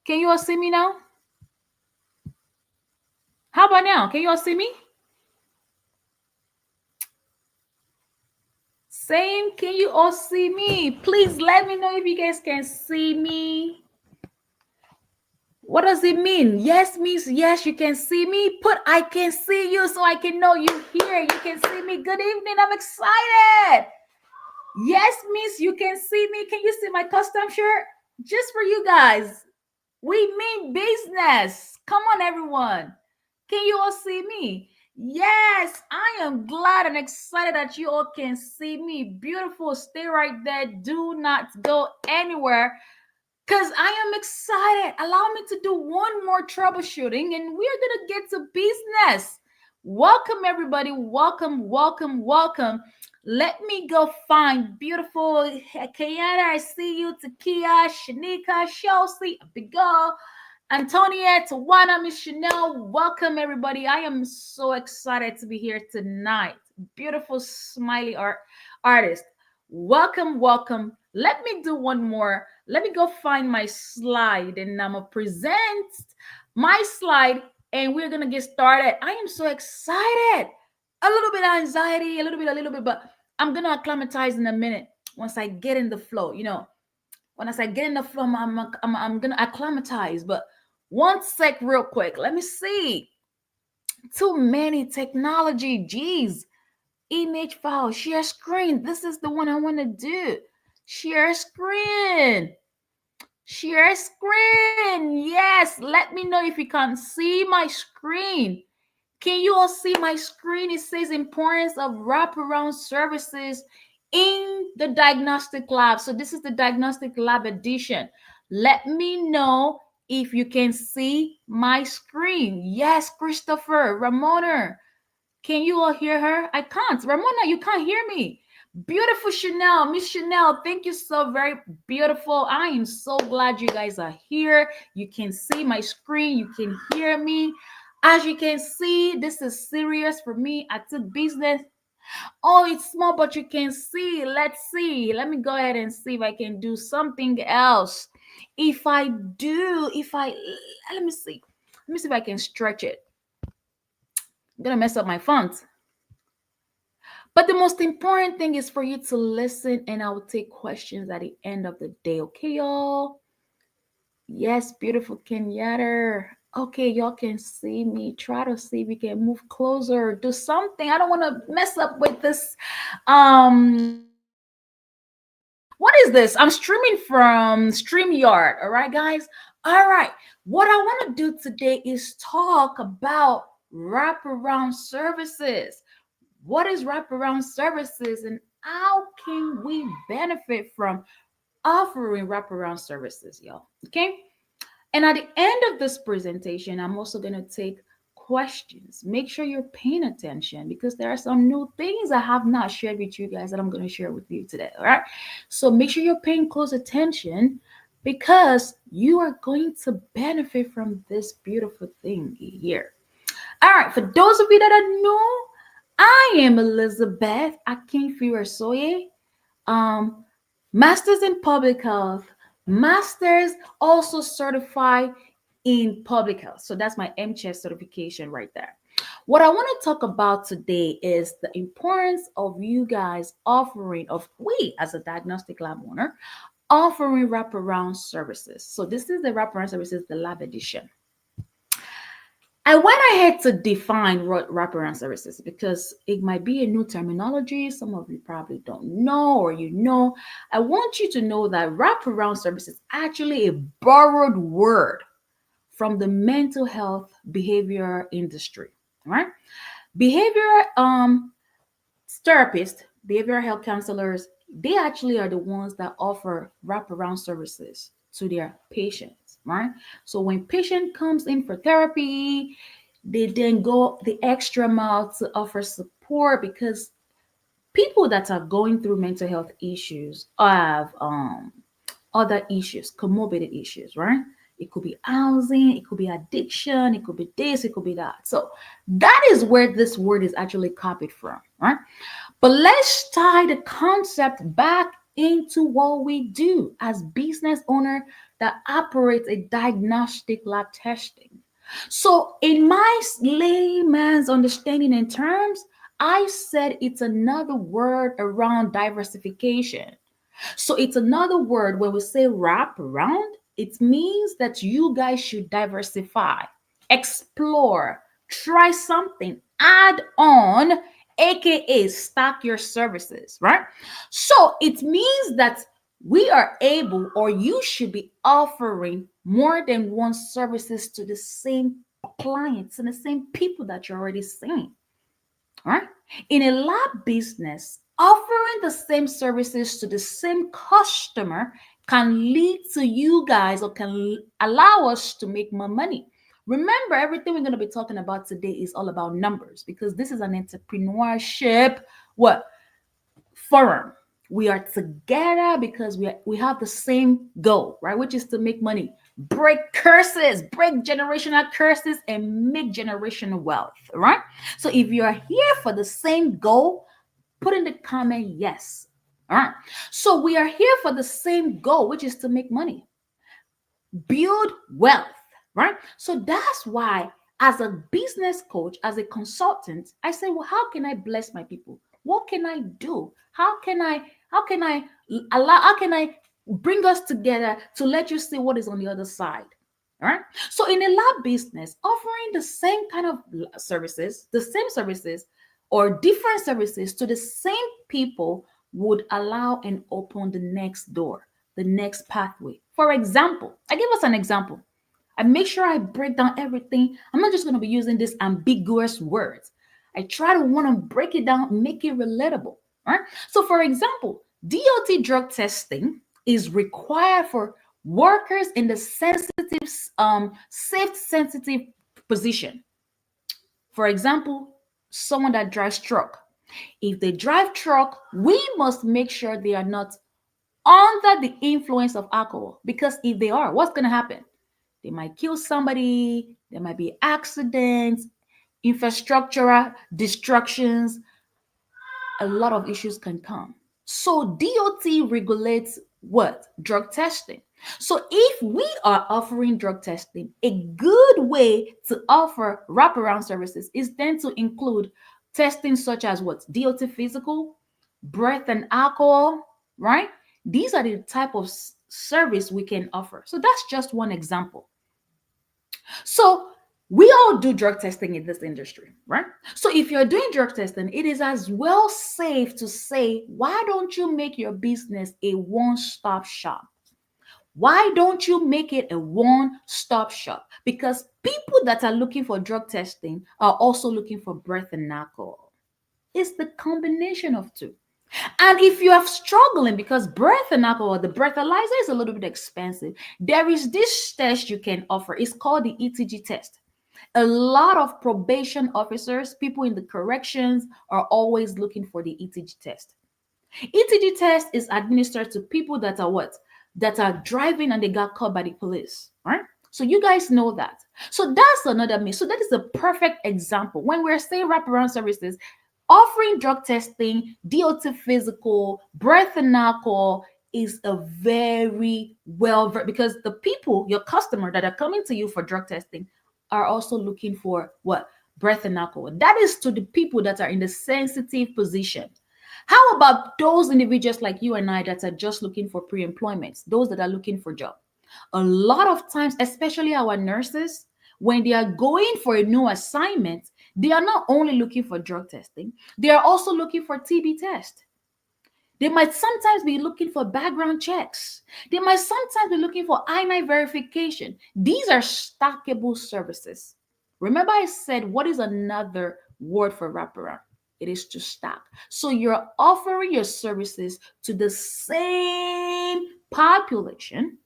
Can you all see me now? How about now? Can you all see me? Same. Can you all see me? Please let me know if you guys can see me. What does it mean? Yes means yes, you can see me. Put I can see you so I can know you here. You can see me. Good evening. I'm excited. Yes means you can see me. Can you see my custom shirt? Just for you guys. We mean business. Come on, everyone. Can you all see me? Yes, I am glad and excited that you all can see me. Beautiful. Stay right there. Do not go anywhere because I am excited. Allow me to do one more troubleshooting and we're going to get to business. Welcome, everybody. Welcome, welcome, welcome. Let me go find beautiful Kayana. I see you. Takia, Shanika, Chelsea, Abigail, Antonia, Tawana, Miss Chanel. Welcome, everybody. I am so excited to be here tonight. Beautiful, smiley artist. Welcome, welcome. Let me do one more. Let me go find my slide and I'm going to present my slide and we're going to get started. I am so excited. A little bit of anxiety, a little bit, but I'm going to acclimatize in a minute once I get in the flow. You know, once I get in the flow, I'm going to acclimatize. But one sec, real quick. Let me see. Too many technology. Geez. Image file, share screen. This is the one I want to do. Share screen. Share screen. Yes. Let me know if you can see my screen. Can you all see my screen? It says importance of wraparound services in the diagnostic lab. So this is the diagnostic lab edition. Let me know if you can see my screen. Yes, Christopher, Ramona. Can you all hear her? I can't. Ramona, you can't hear me. Beautiful Chanel, Miss Chanel, thank you so very beautiful. I am so glad you guys are here. You can see my screen, you can hear me. As you can see, this is serious for me. I took business. Oh, it's small, but you can see. Let's see. Let me go ahead and see if I can do something else. Let me see. Let me see if I can stretch it. I'm gonna mess up my font. But the most important thing is for you to listen, and I will take questions at the end of the day. Okay, y'all? Yes, beautiful Kenyatta. Okay, y'all can see me. Try to see if we can move closer. Do something. I don't want to mess up with this. What is this? I'm streaming from StreamYard. All right, guys. All right. What I want to do today is talk about wraparound services. What is wraparound services and how can we benefit from offering wraparound services, y'all? Okay. And at the end of this presentation, I'm also going to take questions. Make sure you're paying attention because there are some new things I have not shared with you guys that I'm going to share with you today. All right. So make sure you're paying close attention because you are going to benefit from this beautiful thing here. All right. For those of you that are new, I am Elizabeth Akinfiwe-Soye, Masters in Public Health, Masters also certified in Public Health. So that's my MCHES certification right there. What I want to talk about today is the importance of you guys we as a diagnostic lab owner, offering wraparound services. So this is the wraparound services, the lab edition. I went ahead to define wraparound services because it might be a new terminology. Some of you probably don't know or you know. I want you to know that wraparound services is actually a borrowed word from the mental health behavior industry, right? Behavior therapists, behavioral health counselors, they actually are the ones that offer wraparound services to their patients, right? So when patient comes in for therapy, they then go the extra mile to offer support because people that are going through mental health issues have other issues, comorbid issues, right? It could be housing, it could be addiction, it could be this, it could be that. So that is where this word is actually copied from, right? But let's tie the concept back into what we do as business owner that operates a diagnostic lab testing. So, in my layman's understanding and terms, I said it's another word around diversification. So it's another word when we say wrap around, it means that you guys should diversify, explore, try something, add on, aka stack your services, right? So it means that we are able, or you should be offering more than one services to the same clients and the same people that you're already seeing. All right. In a lab business, offering the same services to the same customer can lead to you guys, or can allow us to make more money. Remember, everything we're going to be talking about today is all about numbers, because this is an entrepreneurship what forum. We are together because we have the same goal, right? Which is to make money, break curses, break generational curses, and make generational wealth, right? So if you are here for the same goal, put in the comment yes. All right. So we are here for the same goal, which is to make money, build wealth, right? So that's why, as a business coach, as a consultant, I say, well, how can I bless my people? What can I do? How can I allow, how can I bring us together to let you see what is on the other side? All right. So in a lab business, offering the same kind of services, the same services or different services to the same people would allow and open the next door, the next pathway. For example, I give us an example. I make sure I break down everything. I'm not just going to be using these ambiguous words. I try to want to break it down, make it relatable. Right? So, for example, DOT drug testing is required for workers in the sensitive, safe, sensitive position. For example, someone that drives truck. If they drive truck, we must make sure they are not under the influence of alcohol, because if they are, what's going to happen? They might kill somebody, there might be accidents, infrastructural destructions, a lot of issues can come. So DOT regulates what? Drug testing. So if we are offering drug testing, a good way to offer wraparound services is then to include testing such as what? DOT physical, breath and alcohol, right? These are the type of service we can offer. So that's just one example. So we all do drug testing in this industry, right? So if you're doing drug testing, it is as well safe to say, why don't you make your business a one-stop shop? Why don't you make it a one-stop shop? Because people that are looking for drug testing are also looking for breath and alcohol. It's the combination of two. And if you are struggling because breath and alcohol, the breathalyzer is a little bit expensive, there is this test you can offer. It's called the ETG test. A lot of probation officers, people in the corrections, are always looking for the ETG test. ETG test is administered to people that are what? That are driving and they got caught by the police, right? So you guys know that. So that's another myth. So that is a perfect example. When we're saying wraparound services, offering drug testing, DOT physical, breath and alcohol is a very well, because the people, your customer that are coming to you for drug testing are also looking for what? Breath and alcohol. That is to the people that are in the sensitive position. How about those individuals like you and I that are just looking for pre-employment, those that are looking for job? A lot of times, especially our nurses, when they are going for a new assignment, they are not only looking for drug testing, they are also looking for TB test. They might sometimes be looking for background checks. They might sometimes be looking for I-9 verification. These are stackable services. Remember I said, what is another word for wraparound? It is to stack. So you're offering your services to the same population.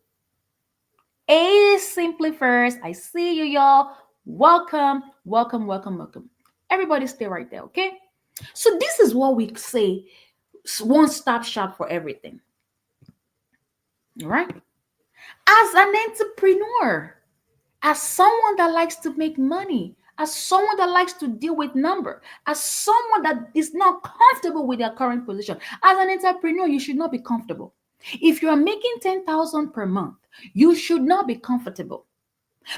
Simply first, I see you, y'all. Welcome, welcome, welcome, welcome. Everybody stay right there, okay? So this is what we say, one-stop shop for everything. All right? As an entrepreneur, as someone that likes to make money, as someone that likes to deal with number, as someone that is not comfortable with their current position, as an entrepreneur, you should not be comfortable. If you are making 10,000 per month, you should not be comfortable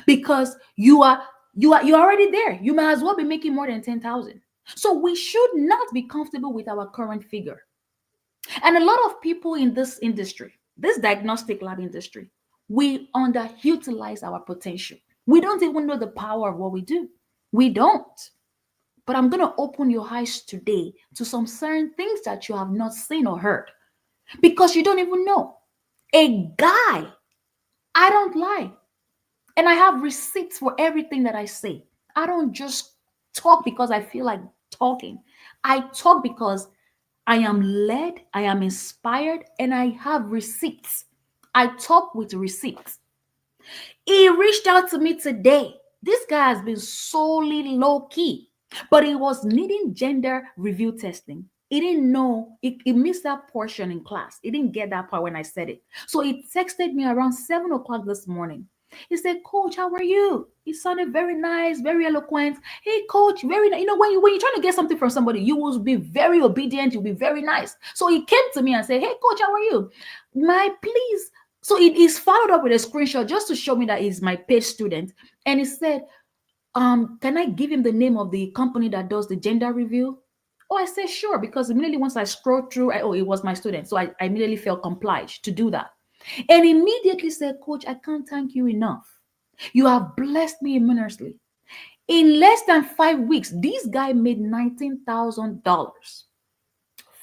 because you're already there. You might as well be making more than 10,000. So we should not be comfortable with our current figure. And a lot of people in this industry, this diagnostic lab industry, we underutilize our potential. We don't even know the power of what we do. We don't. But I'm going to open your eyes today to some certain things that you have not seen or heard because you don't even know. A guy, I don't lie. And I have receipts for everything that I say. I don't just talk because I feel like talking. I talk because I am led, I am inspired, and I have receipts. I talk with receipts. He reached out to me today. This guy has been solely low key, but he was needing gender review testing. He didn't know, he missed that portion in class. He didn't get that part when I said it. So he texted me around 7 o'clock this morning. He said, Coach, how are you? He sounded very nice, very eloquent. Hey, Coach, very nice. You know, when you're trying to get something from somebody, you will be very obedient. You'll be very nice. So he came to me and said, hey, Coach, how are you? Please. So it is followed up with a screenshot just to show me that he's my paid student. And he said, can I give him the name of the company that does the gender review? Oh, I said, sure, because immediately once I scrolled through, it was my student. So I immediately felt obliged to do that. And immediately said, Coach, I can't thank you enough. You have blessed me immensely. In less than 5 weeks, this guy made $19,000.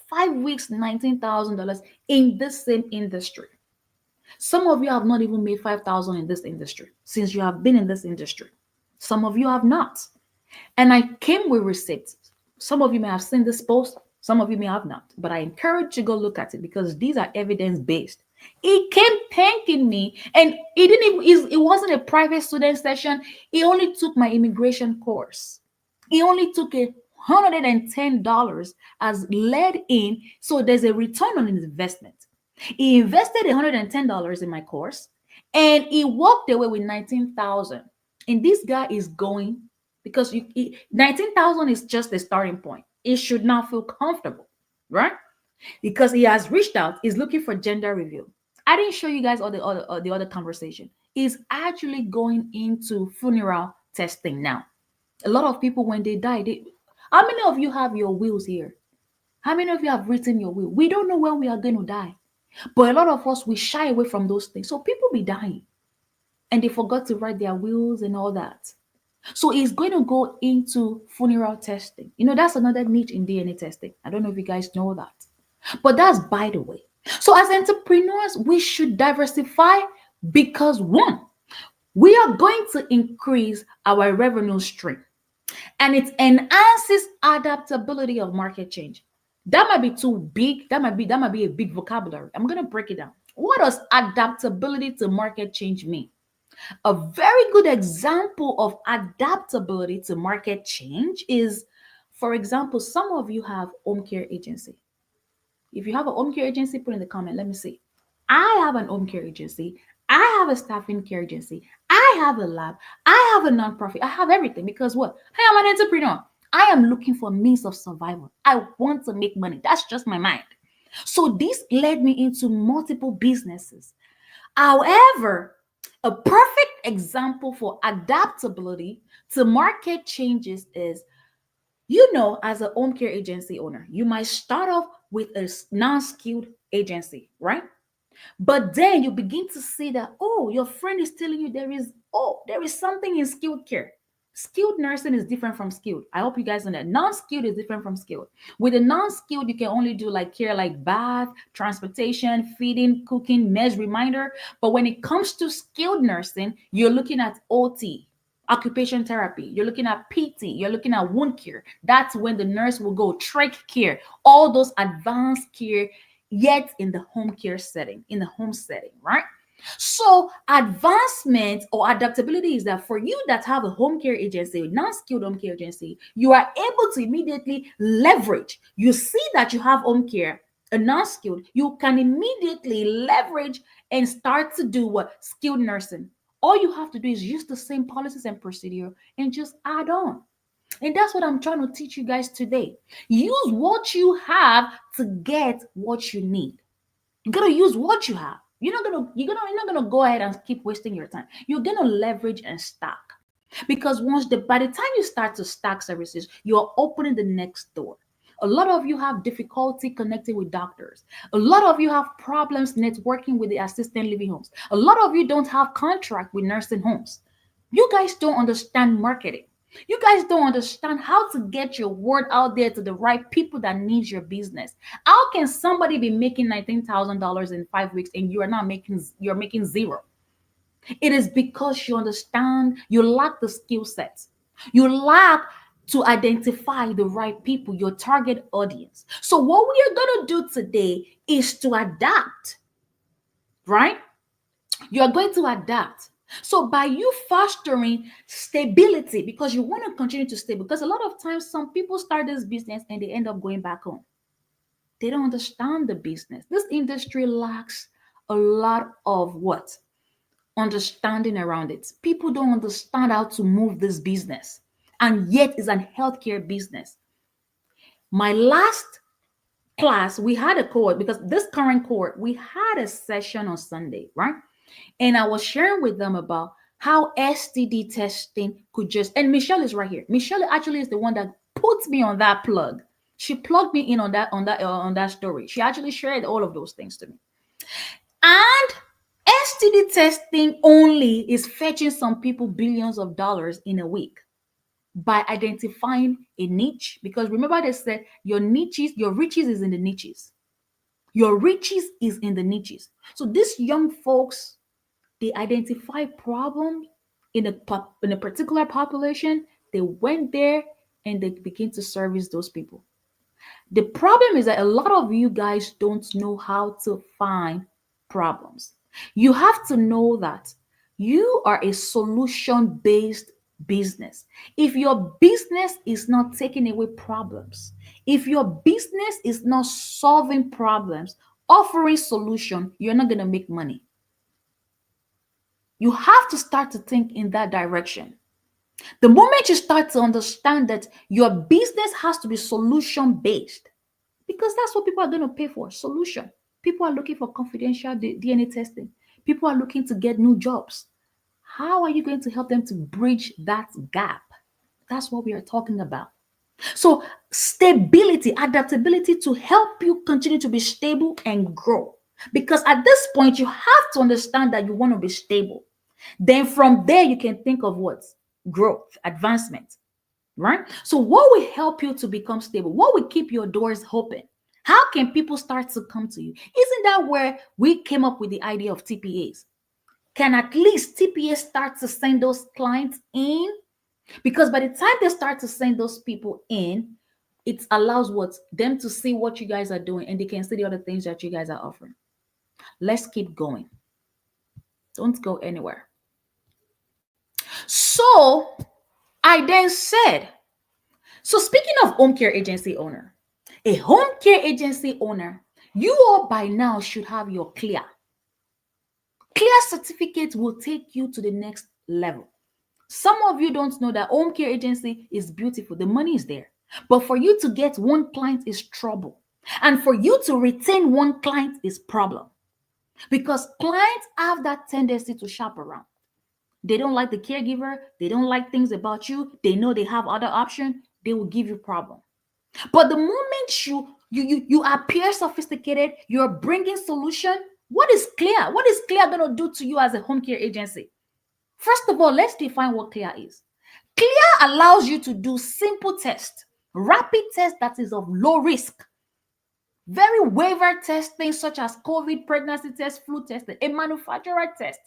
5 weeks, $19,000 in the same industry. Some of you have not even made 5,000 in this industry since you have been in this industry. Some of you have not. And I came with receipts. Some of you may have seen this post, some of you may have not, but I encourage you to go look at it because these are evidence-based. He came thanking me, and it wasn't a private student session. He only took my immigration course. He only took $110 as led in, so there's a return on investment. He invested $110 in my course, and he walked away with 19,000. And this guy is going because 19,000 is just the starting point. He should not feel comfortable, right? Because he has reached out, he's looking for gender review. I didn't show you guys all the other conversation. He's actually going into funeral testing now. A lot of people when they die, how many of you have your wills here? How many of you have written your will? We don't know when we are going to die. But a lot of us, we shy away from those things. So people be dying and they forgot to write their wills and all that. So he's going to go into funeral testing. You know, that's another niche in DNA testing. I don't know if you guys know that. But that's by the way. So as entrepreneurs, we should diversify because one, we are going to increase our revenue stream and it enhances adaptability of market change. That might be too big. That might be a big vocabulary. I'm going to break it down. What does adaptability to market change mean? A very good example of adaptability to market change is, for example, some of you have home care agency. If you have a home care agency, put in the comment. Let me see. I have an home care agency. I have a staffing care agency. I have a lab. I have a nonprofit. I have everything because what? Hey, I'm an entrepreneur. I am looking for means of survival. I want to make money. That's just my mind. So this led me into multiple businesses. However, a perfect example for adaptability to market changes is, as a home care agency owner, you might start off with a non-skilled agency, right? But then you begin to see that, your friend is telling you there is something in skilled care. Skilled nursing is different from skilled. I hope you guys know that. Non-skilled is different from skilled. With a non-skilled, you can only do like care like bath, transportation, feeding, cooking, meals reminder. But when it comes to skilled nursing, you're looking at OT, occupation therapy. You're looking at PT. You're looking at wound care. That's when the nurse will go trach care, all those advanced care, yet in the home care setting, in the home setting, right? So advancement or adaptability is that for you that have a home care agency, a non-skilled home care agency, you are able to immediately leverage. You see that you have home care, a non-skilled, you can immediately leverage and start to do what? Skilled nursing. All you have to do is use the same policies and procedure and just add on. And that's what I'm trying to teach you guys today. Use what you have to get what you need. You gotta use what you have. You're not gonna go ahead and keep wasting your time. You're gonna leverage and stack. Because by the time you start to stack services, you're opening the next door. A lot of you have difficulty connecting with doctors. A lot of you have problems networking with the assisted living homes. A lot of you don't have contract with nursing homes. You guys don't understand marketing. You guys don't understand how to get your word out there to the right people that need your business. How can somebody be making $19,000 in 5 weeks and you're making zero? It is because you lack the skill sets. You lack to identify the right people, your target audience. So what we are going to do today is to adapt, right? You're going to adapt. So by you fostering stability, because you want to continue to stay, because a lot of times some people start this business and they end up going back home. They don't understand the business. This industry lacks a lot of what? Understanding around it. People don't understand how to move this business, and yet it's an healthcare business. My last class, we had a cohort, because this current cohort, we had a session on Sunday, right? And I was sharing with them about how STD testing could and Michelle is right here. Michelle actually is the one that put me on that plug. She plugged me in on that story. She actually shared all of those things to me. And STD testing only is fetching some people billions of dollars in a week by identifying a niche. Because remember, they said your riches is in the niches. Your riches is in the niches. So these young folks, they identify problems in a particular population. They went there and they begin to service those people. The problem is that a lot of you guys don't know how to find problems. You have to know that you are a solution-based business. If your business is not taking away problems, if your business is not solving problems, offering solution, you're not going to make money. You have to start to think in that direction. The moment you start to understand that your business has to be solution-based, because that's what people are going to pay for, solution. People are looking for confidential DNA testing. People are looking to get new jobs. How are you going to help them to bridge that gap? That's what we are talking about. So stability, adaptability to help you continue to be stable and grow. Because at this point, you have to understand that you want to be stable. Then from there, you can think of what? Growth, advancement. Right? So what will help you to become stable? What will keep your doors open? How can people start to come to you? Isn't that where we came up with the idea of TPAs? Can at least TPAs start to send those clients in? Because by the time they start to send those people in, it allows them to see what you guys are doing, and they can see the other things that you guys are offering. Let's keep going. Don't go anywhere. So I then said, so speaking of home care agency owner, a home care agency owner, you all by now should have your CLIA. CLIA certificate will take you to the next level. Some of you don't know that home care agency is beautiful. The money is there. But for you to get one client is trouble. And for you to retain one client is problem. Because clients have that tendency to shop around. They don't like the caregiver. They don't like things about you. They know they have other options. They will give you problem. But the moment you appear sophisticated, you're bringing solution. What is CLIA? What is CLIA going to do to you as a home care agency? First of all, let's define what CLIA is. CLIA allows you to do simple tests, rapid tests that is of low risk, very waiver testing such as COVID, pregnancy test, flu testing, a manufacturer test.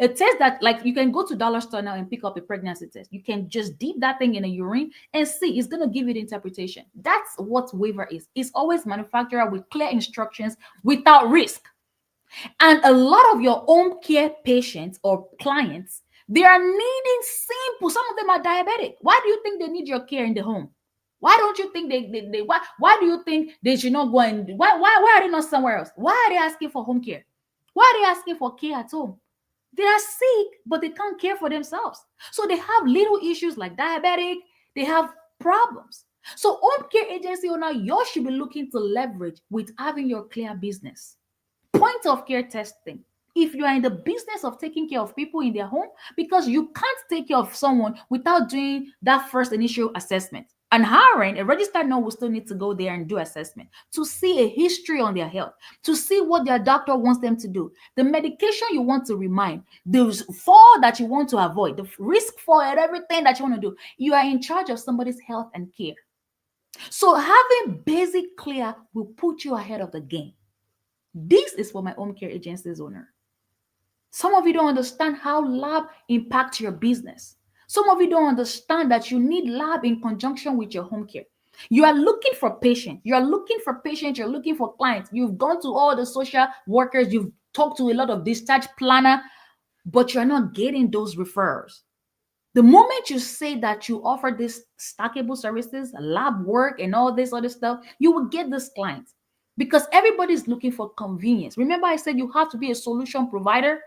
A test that, like, you can go to dollar store now and pick up a pregnancy test. You can just dip that thing in a urine and see. It's going to give you the interpretation. That's what waiver is. It's always manufacturer with clear instructions without risk. And a lot of your home care patients or clients, they are needing simple. Some of them are diabetic. Why do you think they need your care in the home? Why don't you think why do you think they should not go and why are they not somewhere else? Why are they asking for home care? Why are they asking for care at home? They are sick, but they can't care for themselves. So they have little issues like diabetic. They have problems. So home care agency owner, you should be looking to leverage with having your CLIA business. Point of care testing. If you are in the business of taking care of people in their home, because you can't take care of someone without doing that first initial assessment. And hiring a registered nurse will still need to go there and do assessment to see a history on their health, to see what their doctor wants them to do, the medication you want to remind, the fall that you want to avoid, the risk for and everything that you want to do. You are in charge of somebody's health and care. So having basic CLIA will put you ahead of the game. This is for my home care agency's owner. Some of you don't understand how lab impacts your business. Some of you don't understand that you need lab in conjunction with your home care. You are looking for patients. You are looking for patients. You're looking for clients. You've gone to all the social workers. You've talked to a lot of discharge planner, but you're not getting those referrals. The moment you say that you offer these stackable services, lab work, and all this other stuff, you will get this client because everybody's looking for convenience. Remember, I said you have to be a solution provider.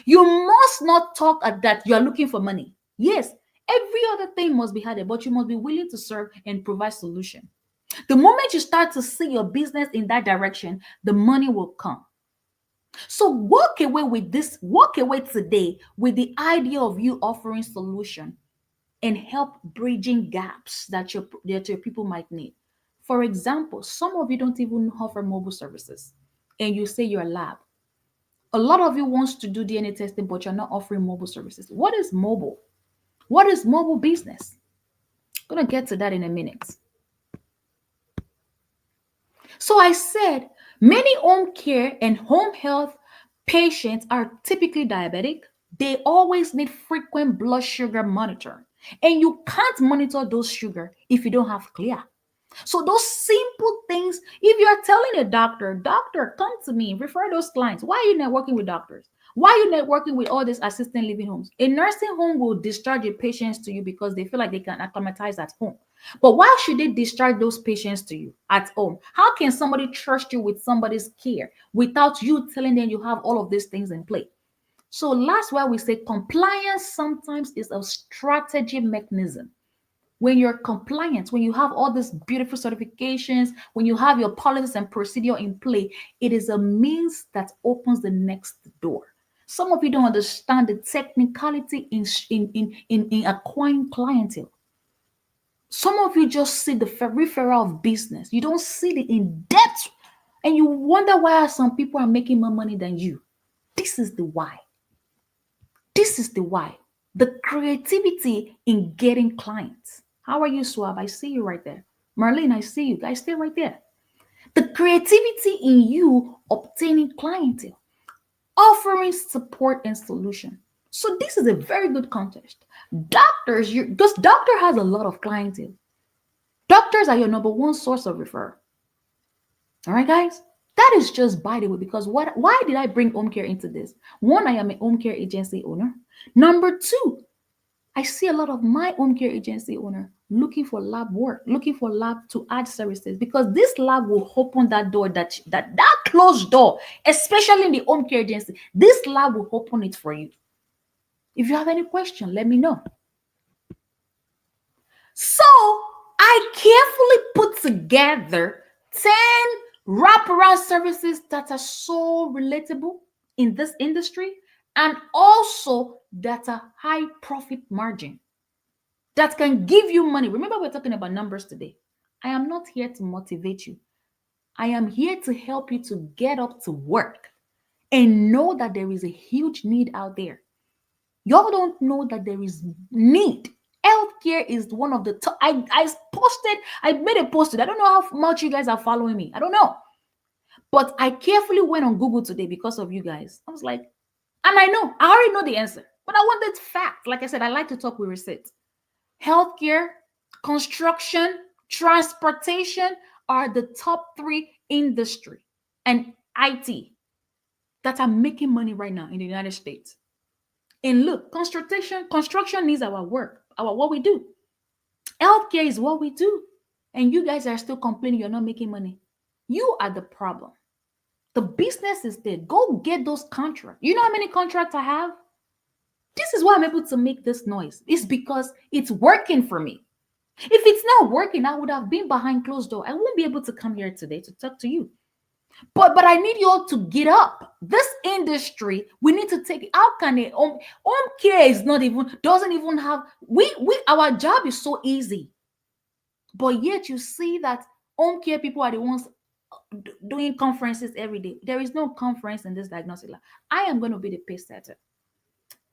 You must not talk at that you are looking for money. Yes, every other thing must be added, but you must be willing to serve and provide solution. The moment you start to see your business in that direction, the money will come. So walk away today with the idea of you offering solution and help bridging gaps that your people might need. For example, some of you don't even offer mobile services and you say you're a lab. A lot of you wants to do DNA testing, but you're not offering mobile services. What is mobile? What is mobile business? I'm gonna get to that in a minute. So I said many home care and home health patients are typically diabetic. They always need frequent blood sugar monitoring. And you can't monitor those sugar if you don't have CLIA. So those simple things, if you're telling a doctor, come to me, refer those clients. Why are you not working with doctors? Why are you not working with all these assisted living homes? A nursing home will discharge your patients to you because they feel like they can acclimatize at home. But why should they discharge those patients to you at home? How can somebody trust you with somebody's care without you telling them you have all of these things in play? So last why we say compliance sometimes is a strategy mechanism. When you're compliant, when you have all these beautiful certifications, when you have your policies and procedure in play, it is a means that opens the next door. Some of you don't understand the technicality in acquiring clientele. Some of you just see the referral of business. You don't see the in-depth, and you wonder why some people are making more money than you. This is the why. This is the why. The creativity in getting clients. How are you, Swab? I see you right there. Marlene, I see you. Guys, stay right there. The creativity in you obtaining clientele, offering support and solution. So this is a very good contest. Doctors, because doctor has a lot of clientele. Doctors are your number one source of referral. All right, guys? That is just by the way, because why did I bring home care into this? One, I am a home care agency owner. Number two, I see a lot of my home care agency owner looking for lab work, looking for lab to add services because this lab will open that door, that closed door, especially in the home care agency. This lab will open it for you. If you have any question, let me know. So I carefully put together 10 wraparound services that are so relatable in this industry and also that are high profit margin that can give you money. Remember, we're talking about numbers today. I am not here to motivate you. I am here to help you to get up to work and know that there is a huge need out there. Y'all don't know that there is need. Healthcare is one of the top. I made a post. I don't know how much you guys are following me. I don't know. But I carefully went on Google today because of you guys. I was like, and I already know the answer, but I wanted facts. Like I said, I like to talk with receipts. Healthcare, construction, transportation are the top 3 industry and IT that are making money right now in the United States. And look, construction needs our work, what we do. Healthcare is what we do. And you guys are still complaining you're not making money. You are the problem. The business is there. Go get those contracts. You know how many contracts I have? This is why I'm able to make this noise. It's because it's working for me. If it's not working, I would have been behind closed door. I won't be able to come here today to talk to you. But I need you all to get up. This industry, we need to take. How can it? Home care is not even doesn't even have. We our job is so easy, but yet you see that home care people are the ones doing conferences every day. There is no conference in this diagnostic lab. I am going to be the pace setter.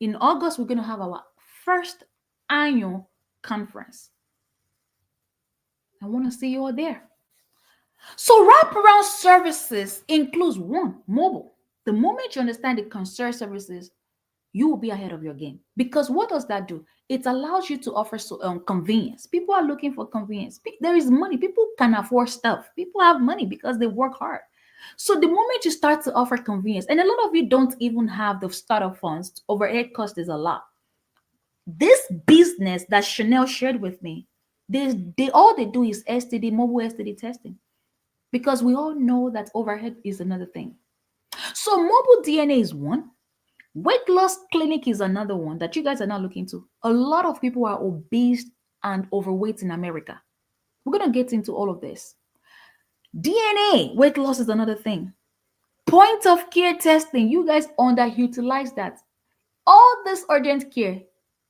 In August, we're going to have our first annual conference. I want to see you all there. So wraparound services includes one, mobile. The moment you understand the concierge services, you will be ahead of your game. Because what does that do? It allows you to offer convenience. People are looking for convenience. There is money. People can afford stuff. People have money because they work hard. So the moment you start to offer convenience, and a lot of you don't even have the startup funds, overhead cost is a lot. This business that Chanel shared with me, they all they do is STD, mobile STD testing. Because we all know that overhead is another thing. So mobile DNA is one. Weight loss clinic is another one that you guys are not looking to. A lot of people are obese and overweight in America. We're going to get into all of this. DNA, weight loss is another thing. Point of care testing, you guys underutilize that. All this urgent care,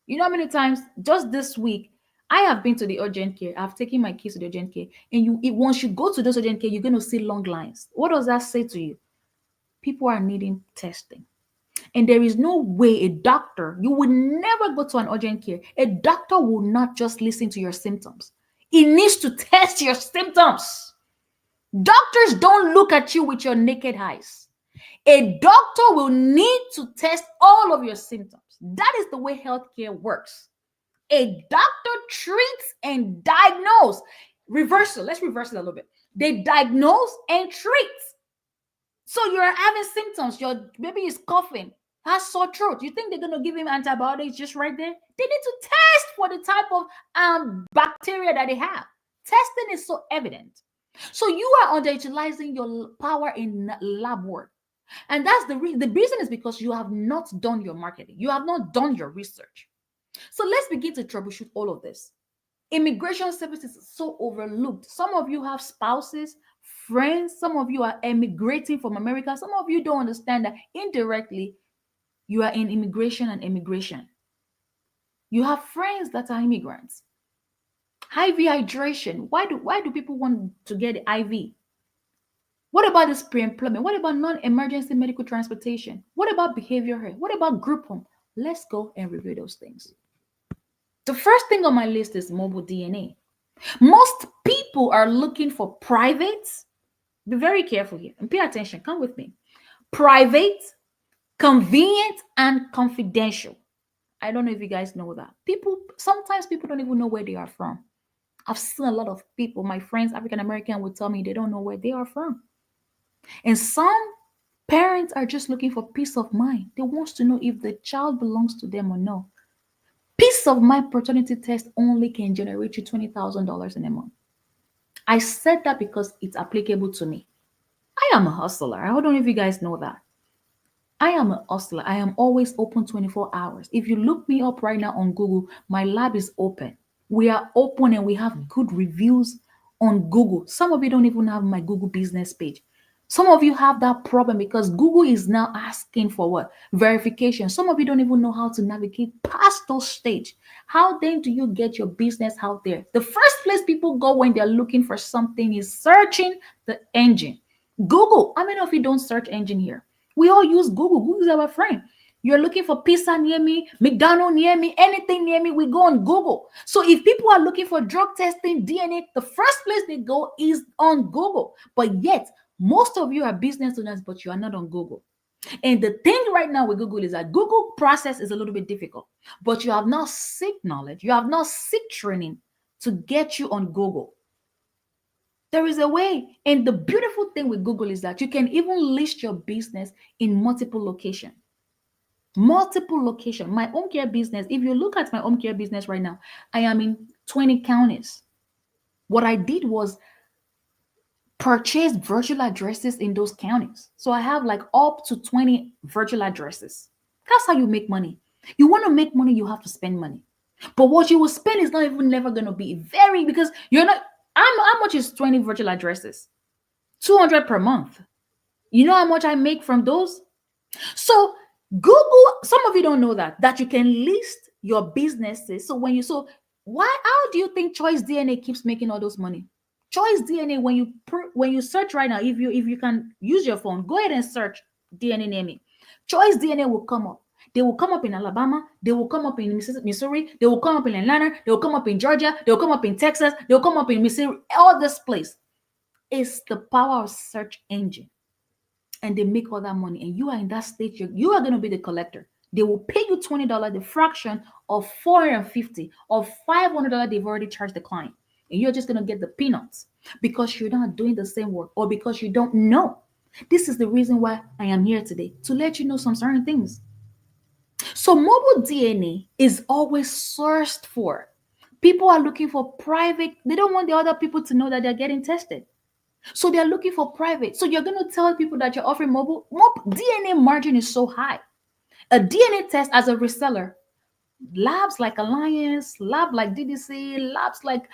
you know how many times just this week I have been to the urgent care. I've taken my kids to the urgent care, and once you go to those urgent care, you're going to see long lines. What does that say to you? People are needing testing. And there is no way a doctor, you would never go to an urgent care. A doctor will not just listen to your symptoms. He needs to test your symptoms. Doctors don't look at you with your naked eyes. A doctor will need to test all of your symptoms. That is the way healthcare works. A doctor treats and diagnoses. Reversal. Let's reverse it a little bit. They diagnose and treat. So you're having symptoms. Your baby is coughing, has sore throat. You think they're going to give him antibiotics just right there? They need to test for the type of bacteria that they have. Testing is so evident. So you are underutilizing your power in lab work. And that's the reason. The reason is because you have not done your marketing. You have not done your research. So let's begin to troubleshoot all of this. Immigration services is so overlooked. Some of you have spouses, friends. Some of you are emigrating from America. Some of you don't understand that indirectly you are in immigration and immigration. You have friends that are immigrants. IV hydration. Why do people want to get IV? What about this pre-employment? What about non-emergency medical transportation? What about behavioral health? What about group home? Let's go and review those things. The first thing on my list is mobile DNA. Most people are looking for private. Be very careful here and pay attention. Come with me. Private, convenient, and confidential. I don't know if you guys know that. Sometimes people don't even know where they are from. I've seen a lot of people, my friends, African American, would tell me they don't know where they are from. And some parents are just looking for peace of mind. They want to know if the child belongs to them or no. Peace of mind paternity test only can generate you $20,000 in a month. I said that because it's applicable to me. I am a hustler. I don't know if you guys know that. I am a hustler. I am always open 24 hours. If you look me up right now on Google, my lab is open. We are open and we have good reviews on Google. Some of you don't even have my Google business page. Some of you have that problem because Google is now asking for what? Verification. Some of you don't even know how to navigate past those stage. How then do you get your business out there? The first place people go when they're looking for something is searching the engine. Google. How many of you don't search engine here? We all use Google. Google is our friend. You're looking for pizza near me, McDonald's near me, anything near me, we go on Google. So if people are looking for drug testing, DNA, the first place they go is on Google. But yet, most of you are business owners, but you are not on Google. And the thing right now with Google is that Google process is a little bit difficult, but you have not seek knowledge. You have not seek training to get you on Google. There is a way. And the beautiful thing with Google is that you can even list your business in multiple locations. Multiple location. My home care business, if you look at my home care business right now, I am in 20 counties. What I did was purchase virtual addresses in those counties. So I have like up to 20 virtual addresses. That's how you make money. You want to make money, you have to spend money. But what you will spend is not even never going to be very, because you're not, how much is 20 virtual addresses? 200 per month. You know how much I make from those? So Google, some of you don't know that you can list your businesses. So why how do you think Choice DNA keeps making all those money? Choice DNA, when you search right now, if you can use your phone, go ahead and search DNA naming. Choice DNA will come up. They will come up in Alabama. They will come up in Missouri. They will come up in Atlanta. They will come up in Georgia. They will come up in Texas. They will come up in Missouri. All this place. It's the power of search engine, and they make all that money, and you are in that state. You are going to be the collector. They will pay you $20, the fraction of 450 or $500 they've already charged the client, and you're just going to get the peanuts because you're not doing the same work or because you don't know. This is the reason why I am here today, to let you know some certain things. So mobile DNA is always sourced for. People are looking for private. They don't want the other people to know that they're getting tested. So they're looking for private. So you're going to tell people that you're offering mobile DNA margin is so high. A DNA test as a reseller, labs like Alliance, lab like DDC, labs like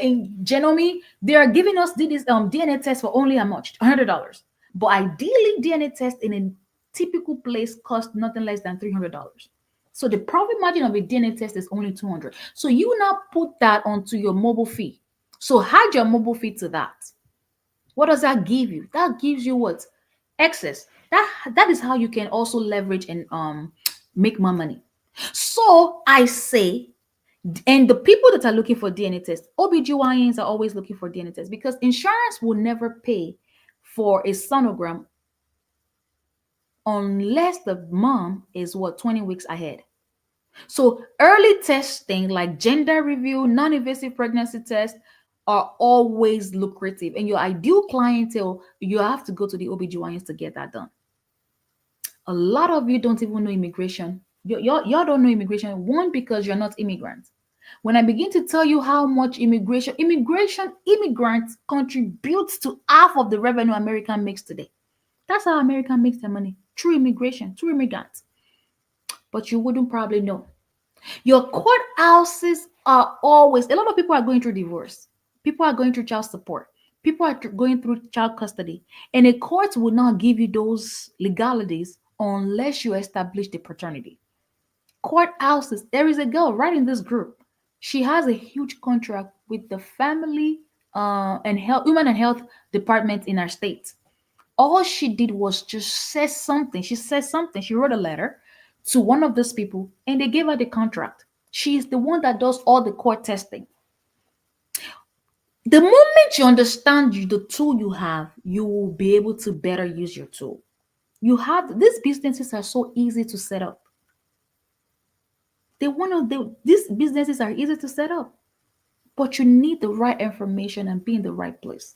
in Genome, they are giving us DNA test for only how much? $100. But ideally, DNA test in a typical place costs nothing less than $300. So the profit margin of a DNA test is only 200. So you now put that onto your mobile fee. So add your mobile fee to that. What does that give you? That gives you what? Excess. That is how you can also leverage and make more money. So I say, and the people that are looking for DNA tests, OBGYNs are always looking for DNA tests because insurance will never pay for a sonogram unless the mom is 20 weeks ahead. So early testing like gender review, non-invasive pregnancy tests are always lucrative. And your ideal clientele, you have to go to the OBGYNs to get that done. A lot of you don't even know immigration. Y'all don't know immigration. One, because you're not immigrants. When I begin to tell you how much immigrants contributes to half of the revenue America makes today. That's how America makes their money. Through immigration, through immigrants. But you wouldn't probably know. Your courthouses are always, a lot of people are going through divorce. People are going through child support. People are going through child custody. And a court will not give you those legalities unless you establish the paternity. Courthouses, there is a girl right in this group. She has a huge contract with the family and health, women and health department in our state. All she did was just say something. She said something. She wrote a letter to one of those people and they gave her the contract. She is the one that does all the court testing. The moment you understand the tool you have, you will be able to better use your tool. These businesses are so easy to set up. These businesses are easy to set up, but you need the right information and be in the right place.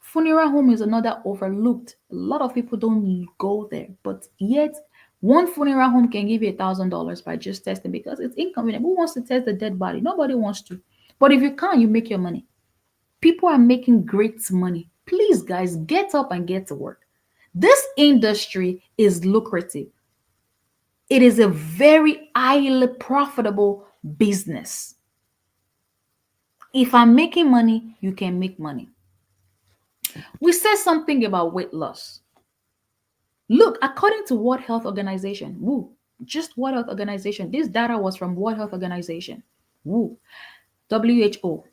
Funeral home is another overlooked. A lot of people don't go there, but yet one funeral home can give you $1,000 by just testing because it's inconvenient. Who wants to test the dead body? Nobody wants to. But if you can, you make your money. People are making great money. Please, guys, get up and get to work. This industry is lucrative. It is a very highly profitable business. If I'm making money, you can make money. We said something about weight loss. Look, according to World Health Organization, just World Health Organization, this data was from World Health Organization, WHO.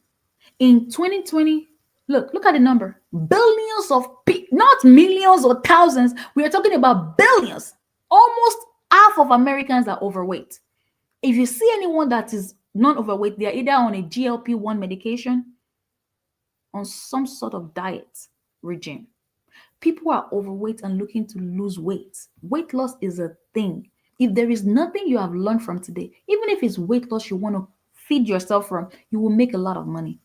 In 2020, look at the number. Billions of people, not millions or thousands. We are talking about billions. Almost half of Americans are overweight. If you see anyone that is not overweight, they are either on a GLP-1 medication, on some sort of diet regime. People are overweight and looking to lose weight. Weight loss is a thing. If there is nothing you have learned from today, even if it's weight loss you want to feed yourself from, you will make a lot of money.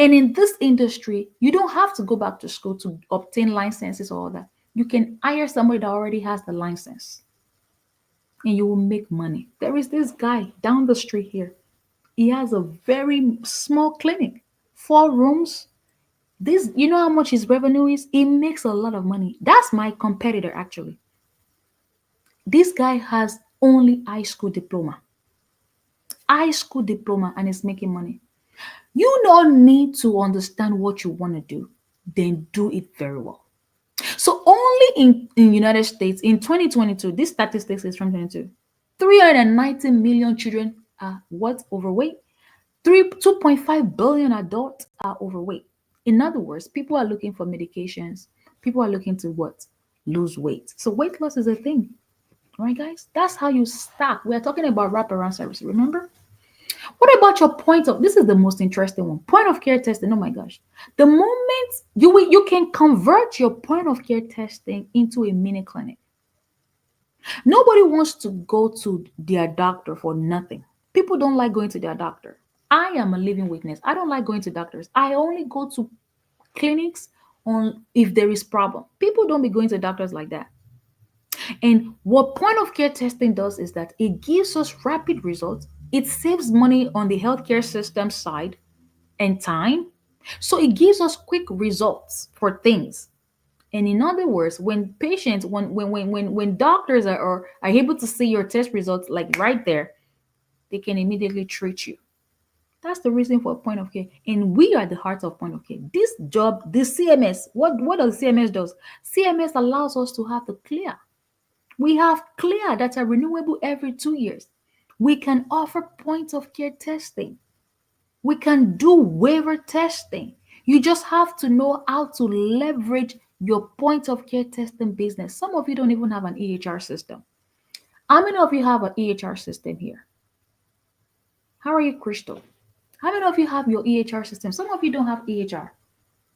And in this industry, you don't have to go back to school to obtain licenses or all that. You can hire somebody that already has the license and you will make money. There is this guy down the street here. He has a very small clinic, 4 rooms. You know how much his revenue is? He makes a lot of money. That's my competitor, actually. This guy has only high school diploma. High school diploma and is making money. You don't need to understand what you want to do, then do it very well. So only in United States in 2022, this statistics is from 22, 390 million children are what? Overweight. 2.5 billion adults are overweight. In other words, people are looking for medications. People are looking to what? Lose weight. So weight loss is a thing, right, guys? That's how you start. We're talking about wraparound service, remember? What about your point of, this is the most interesting one, point of care testing. Oh my gosh. The moment you can convert your point of care testing into a mini clinic. Nobody wants to go to their doctor for nothing. People don't like going to their doctor. I am a living witness. I don't like going to doctors. I only go to clinics on if there is problem. People don't be going to doctors like that. And what point of care testing does is that it gives us rapid results. It saves money on the healthcare system side and time. So it gives us quick results for things. And in other words, when patients, when doctors are able to see your test results like right there, they can immediately treat you. That's the reason for point of care. And we are the heart of point of care. This job, this CMS, what does CMS does? CMS allows us to have the CLIA. We have CLIA that are renewable every 2 years. We can offer point of care testing. We can do waiver testing. You just have to know how to leverage your point of care testing business. Some of you don't even have an EHR system. How many of you have an EHR system here? How are you, Crystal? How many of you have your EHR system? Some of you don't have EHR.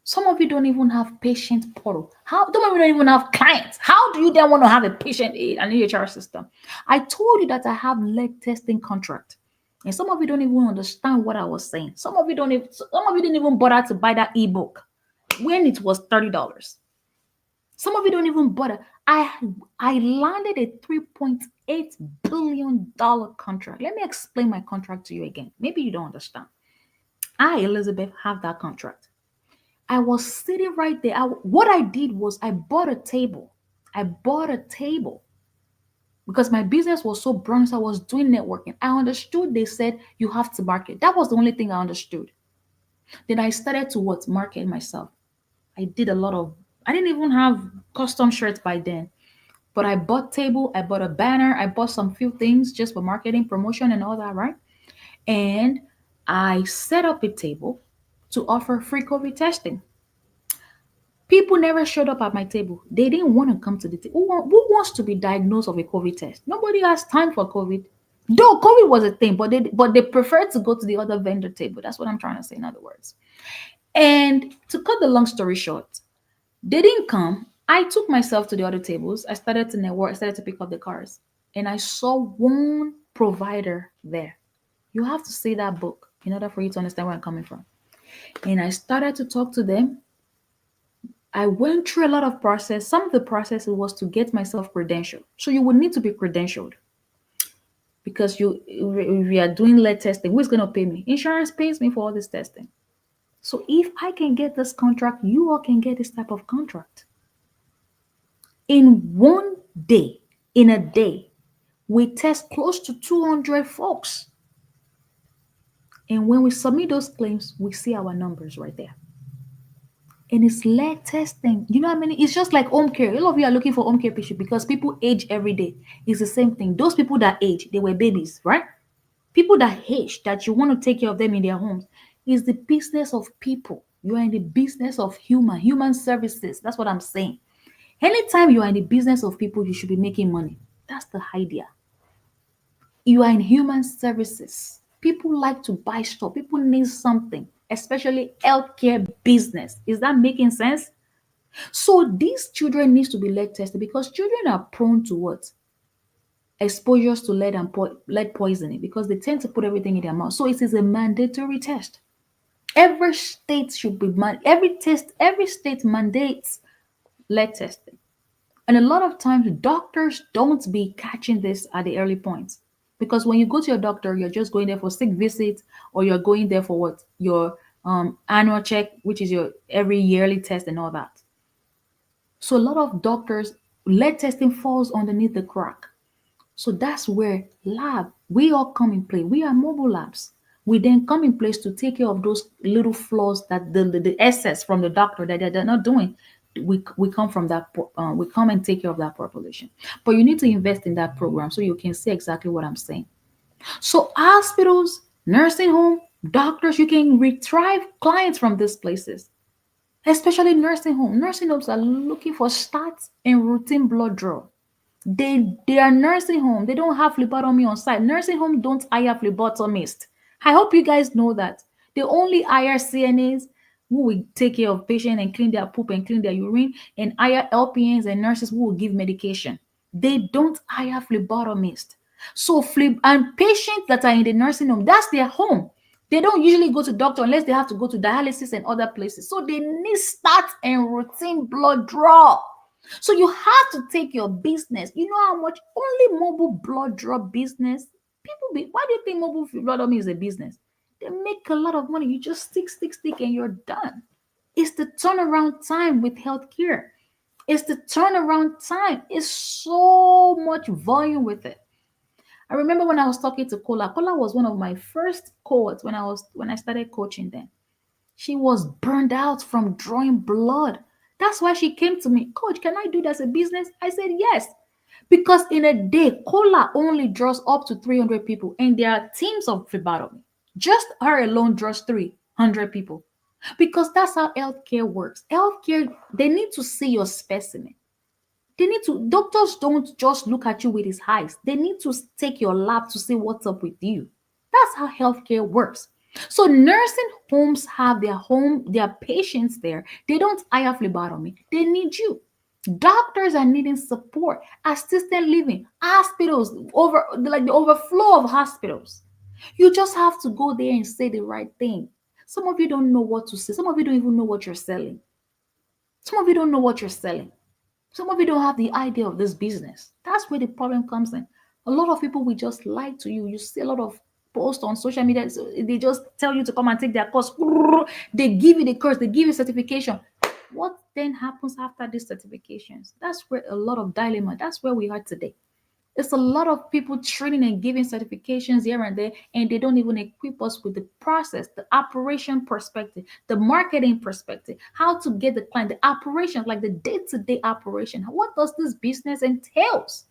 Some of you don't even have patient portal. Some of you don't even have clients. How do you then want to have a patient an EHR system? I told you that I have lead testing contract. And some of you don't even understand what I was saying. Some of you didn't even bother to buy that ebook when it was $30. Some of you don't even bother. I landed a $3.8 billion contract. Let me explain my contract to you again. Maybe you don't understand. I, Elizabeth, have that contract. I was sitting right there. What I did was I bought a table. Because my business was so brown, so I was doing networking. I understood they said you have to market. That was the only thing I understood. Then I started to market myself. I didn't even have custom shirts by then. But I bought table, I bought a banner, I bought some few things just for marketing, promotion, and all that, right? And I set up a table to offer free COVID testing. People never showed up at my table. They didn't want to come to the table. Who wants to be diagnosed of a COVID test? Nobody has time for COVID. Though COVID was a thing, but they preferred to go to the other vendor table. That's what I'm trying to say, in other words. And to cut the long story short, they didn't come. I took myself to the other tables. I started to network. I started to pick up the cards. And I saw one provider there. You have to see that book in order for you to understand where I'm coming from. And I started to talk to them. I went through a lot of process. Some of the process was to get myself credentialed. So you would need to be credentialed because if we are doing lead testing, who's going to pay me? Insurance pays me for all this testing. So if I can get this contract, you all can get this type of contract. In a day, we test close to 200 folks. And when we submit those claims, we see our numbers right there. And it's lead testing. You know how many? It's just like home care. A lot of you are looking for home care patient because people age every day. It's the same thing. Those people that age, they were babies, right? People that age, that you want to take care of them in their homes, is the business of people. You are in the business of human services. That's what I'm saying. Anytime you are in the business of people, you should be making money. That's the idea. You are in human services. People like to buy stuff. People need something, especially healthcare business. Is that making sense? So these children needs to be lead tested because children are prone to what? Exposures to lead and lead poisoning because they tend to put everything in their mouth. So it is a mandatory test. Every state should be every state mandates lead testing. And a lot of times doctors don't be catching this at the early points. Because when you go to your doctor, you're just going there for sick visits or you're going there for what? Your annual check, which is your every yearly test and all that. So a lot of doctors, lead testing falls underneath the crack. So that's where we all come in play. We are mobile labs. We then come in place to take care of those little flaws that the excess from the doctor that they're not doing. we come from that we come and take care of that population. But you need to invest in that program so you can see exactly what I'm saying. So hospitals, nursing home, doctors, you can retrieve clients from these places, especially nursing home. Nursing homes are looking for stats and routine blood draw. They are nursing home. They don't have phlebotomy on site. Nursing home don't hire phlebotomists. I hope you guys know that. They only hire CNAs who will take care of patients and clean their poop and clean their urine, and hire LPNs and nurses who will give medication. They don't hire phlebotomists. So and patients that are in the nursing home, that's their home. They don't usually go to doctor unless they have to go to dialysis and other places. So they need stats and routine blood draw. So you have to take your business. You know how much only mobile blood draw business people be. Why do you think mobile blood draw is a business? They make a lot of money. You just stick, and you're done. It's the turnaround time with healthcare. It's the turnaround time. It's so much volume with it. I remember when I was talking to Kola. Kola was one of my first cohorts when I started coaching them. She was burned out from drawing blood. That's why she came to me, Coach, can I do that as a business? I said, yes. Because in a day, Cola only draws up to 300 people, and there are teams of phlebotomy. Just her alone draws 300 people. Because that's how healthcare works. Healthcare, they need to see your specimen. Doctors don't just look at you with his eyes. They need to take your lab to see what's up with you. That's how healthcare works. So nursing homes have their patients there. They don't hire phlebotomy. They need you. Doctors are needing support, assisted living, hospitals, like the overflow of hospitals. You just have to go there and say the right thing. Some of you don't know what to say. Some of you don't even know what you're selling. Some of you don't know what you're selling. Some of you don't have the idea of this business. That's where the problem comes in. A lot of people will just lie to you. You see a lot of posts on social media. So they just tell you to come and take their course. They give you the course. They give you certification. What then happens after these certifications? That's where a lot of dilemma. That's where we are today. There's a lot of people training and giving certifications here and there, and they don't even equip us with the process, the operation perspective, the marketing perspective, how to get the client, the operations, like the day-to-day operation. What does this business entails?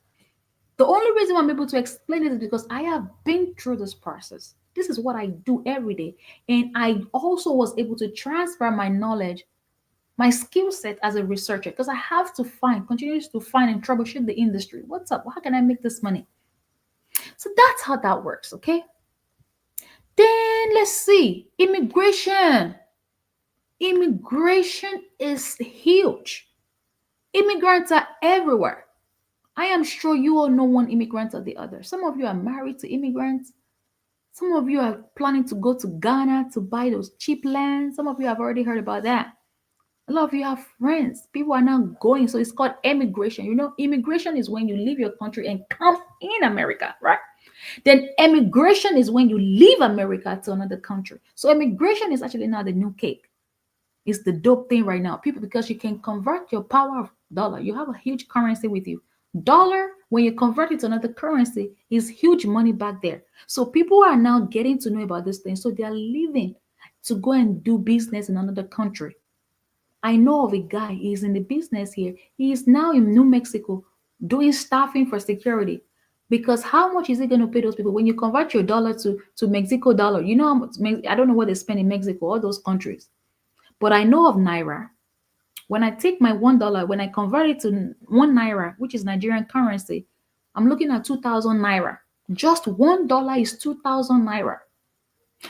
The only reason I'm able to explain it is because I have been through this process. This is what I do every day. And I also was able to transfer my knowledge, my skill set as a researcher, because I have to continue to find and troubleshoot the industry. What's up? How can I make this money? So that's how that works, okay? Then let's see. Immigration. Immigration is huge. Immigrants are everywhere. I am sure you all know one immigrant or the other. Some of you are married to immigrants. Some of you are planning to go to Ghana to buy those cheap lands. Some of you have already heard about that. A lot of you have friends. People are now going. So it's called immigration. You know, immigration is when you leave your country and come in America, right? Then immigration is when you leave America to another country. So immigration is actually now the new cake. It's the dope thing right now. People, because you can convert your power of dollar. You have a huge currency with you. Dollar, when you convert it to another currency, is huge money back there. So people are now getting to know about this thing. So they are leaving to go and do business in another country. I know of a guy, he's in the business here. He is now in New Mexico doing staffing for security. Because how much is he going to pay those people when you convert your dollar to Mexico dollar? You know how much, I don't know what they spend in Mexico, all those countries. But I know of Naira. When I take my $1, when I convert it to 1 Naira, which is Nigerian currency, I'm looking at 2,000 Naira. Just $1 is 2,000 Naira.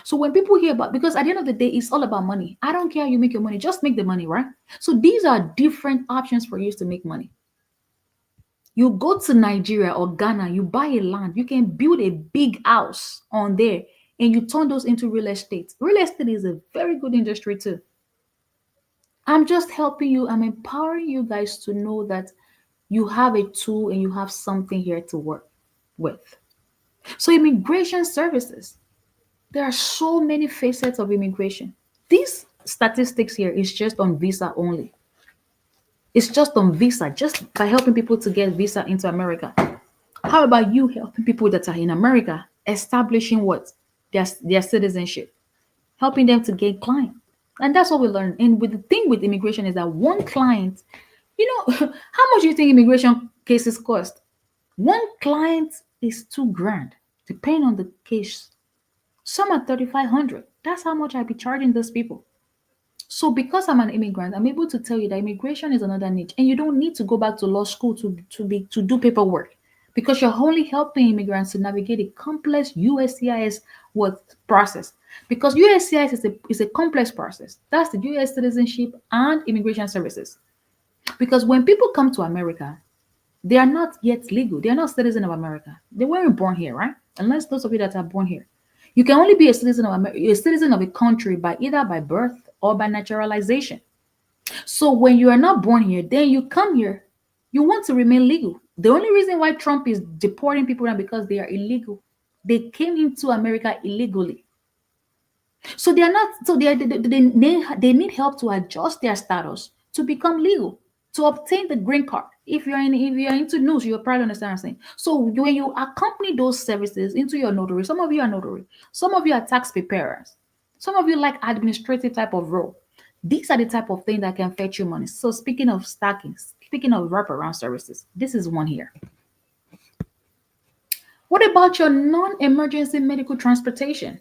So when people hear about, because at the end of the day, it's all about money. I don't care how you make your money, just make the money, right? So these are different options for you to make money. You go to Nigeria or Ghana, you buy a land, you can build a big house on there and you turn those into real estate. Real estate is a very good industry too. I'm just helping you, I'm empowering you guys to know that you have a tool and you have something here to work with. So immigration services. There are so many facets of immigration. These statistics here is just on visa only. It's just on visa, just by helping people to get visa into America. How about you helping people that are in America establishing what? Their citizenship, helping them to gain client. And that's what we learn. And with the thing with immigration is that one client, how much do you think immigration cases cost? One client is 2 grand, depending on the case. Some are 3,500. That's how much I be charging those people. So because I'm an immigrant, I'm able to tell you that immigration is another niche, and you don't need to go back to law school to do paperwork, because you're only helping immigrants to navigate a complex USCIS what process. Because USCIS is a complex process. That's the US Citizenship and Immigration Services. Because when people come to America, they are not yet legal. They are not citizens of America. They weren't born here, right? Unless those of you that are born here. You can only be a citizen of a citizen of a country by either by birth or by naturalization. So when you are not born here, then you come here, you want to remain legal. The only reason why Trump is deporting people now because they are illegal. They came into America illegally. So they are not. So they need help to adjust their status to become legal, to obtain the green card. If you're into news, you'll probably understand what I'm saying. So when you accompany those services into your notary, some of you are notary, some of you are tax preparers, some of you like administrative type of role. These are the type of thing that can fetch you money. So speaking of stacking, speaking of wraparound services, this is one here. What about your non-emergency medical transportation?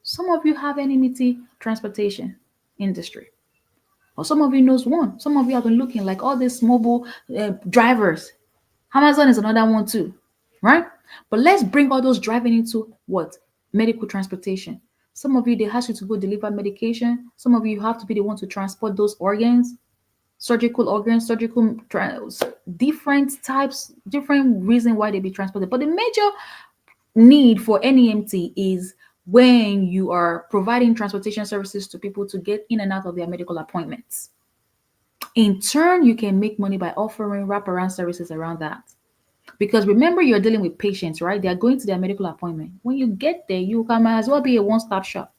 Some of you have enmity transportation industry, or some of you knows one. Some of you have been looking like all these mobile drivers. Amazon is another one too, right? But let's bring all those driving into what? Medical transportation. Some of you, they ask you to go deliver medication. Some of you have to be the one to transport those organs, surgical organs, different types, different reason why they be transported. But the major need for NEMT is when you are providing transportation services to people to get in and out of their medical appointments. In turn, you can make money by offering wraparound services around that. Because remember, you're dealing with patients, right? They are going to their medical appointment. When you get there, you can might as well be a one-stop shop.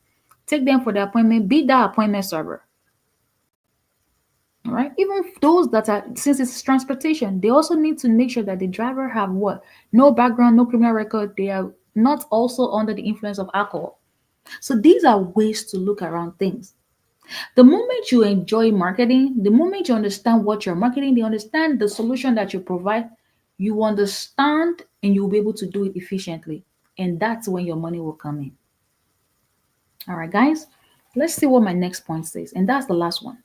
Take them for the appointment, be that appointment server. All right. Even those that are, since it's transportation, they also need to make sure that the driver have what? No background, no criminal record. They are not also under the influence of alcohol. So these are ways to look around things. The moment you enjoy marketing, the moment you understand what you're marketing, they understand the solution that you provide, you understand and you'll be able to do it efficiently. And that's when your money will come in. All right, guys, let's see what my next point says. And that's the last one.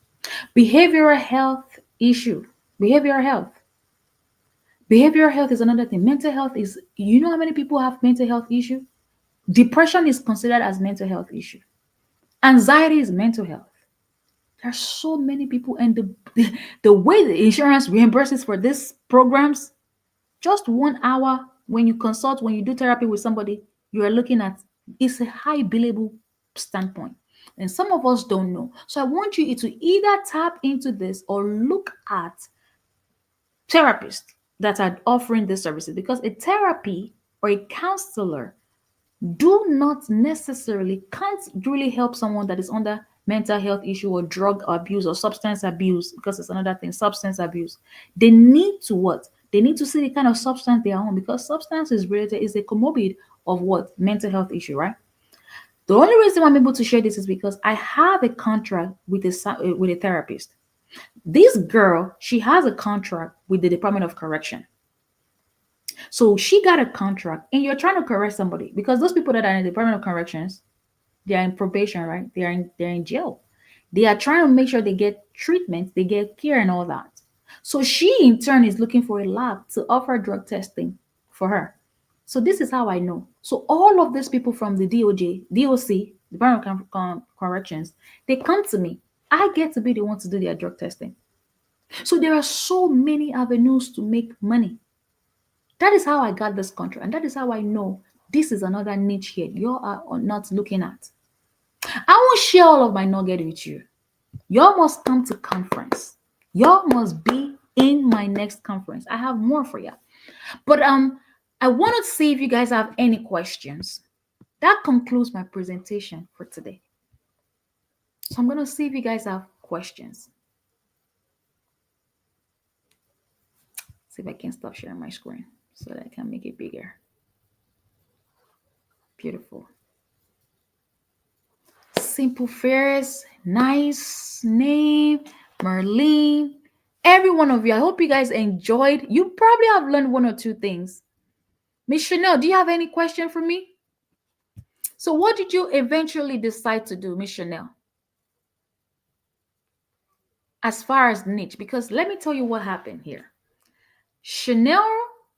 Behavioral health issue. Behavioral health. Behavioral health is another thing. Mental health is, you know how many people have mental health issue? Depression is considered as mental health issue. Anxiety is mental health. There's so many people, and the way the insurance reimburses for these programs, just 1 hour when you consult, when you do therapy with somebody, you are looking at, it's a high billable standpoint. And some of us don't know. So I want you to either tap into this or look at therapists that are offering these services, because a therapy or a counselor do not necessarily can't really help someone that is under mental health issue or drug abuse or substance abuse, because it's another thing, substance abuse. They need to what? They need to see the kind of substance they are on, because substance is related, is a comorbid of what? Mental health issue, right? The only reason why I'm able to share this is because I have a contract with a therapist. This girl, she has a contract with the Department of Correction. So she got a contract, and you're trying to correct somebody, because those people that are in the Department of Corrections, they are in probation, right? They're in jail. They are trying to make sure they get treatment, they get care and all that. So she in turn is looking for a lab to offer drug testing for her. So this is how I know. So all of these people from the DOC, Department of Corrections, they come to me. I get to be the one to do their drug testing. So there are so many avenues to make money. That is how I got this contract, and that is how I know this is another niche here you are not looking at. I won't share all of my nugget with you. Y'all must come to conference. Y'all must be in my next conference. I have more for you. But I want to see if you guys have any questions. That concludes my presentation for today. So I'm going to see if you guys have questions. See if I can stop sharing my screen so that I can make it bigger. Simple Fares, nice name, Merlin. Every one of you, I hope you guys enjoyed. You probably have learned one or two things. Miss Chanel, do you have any question for me? So, what did you eventually decide to do, Miss Chanel, as far as niche? Because let me tell you what happened here. Chanel,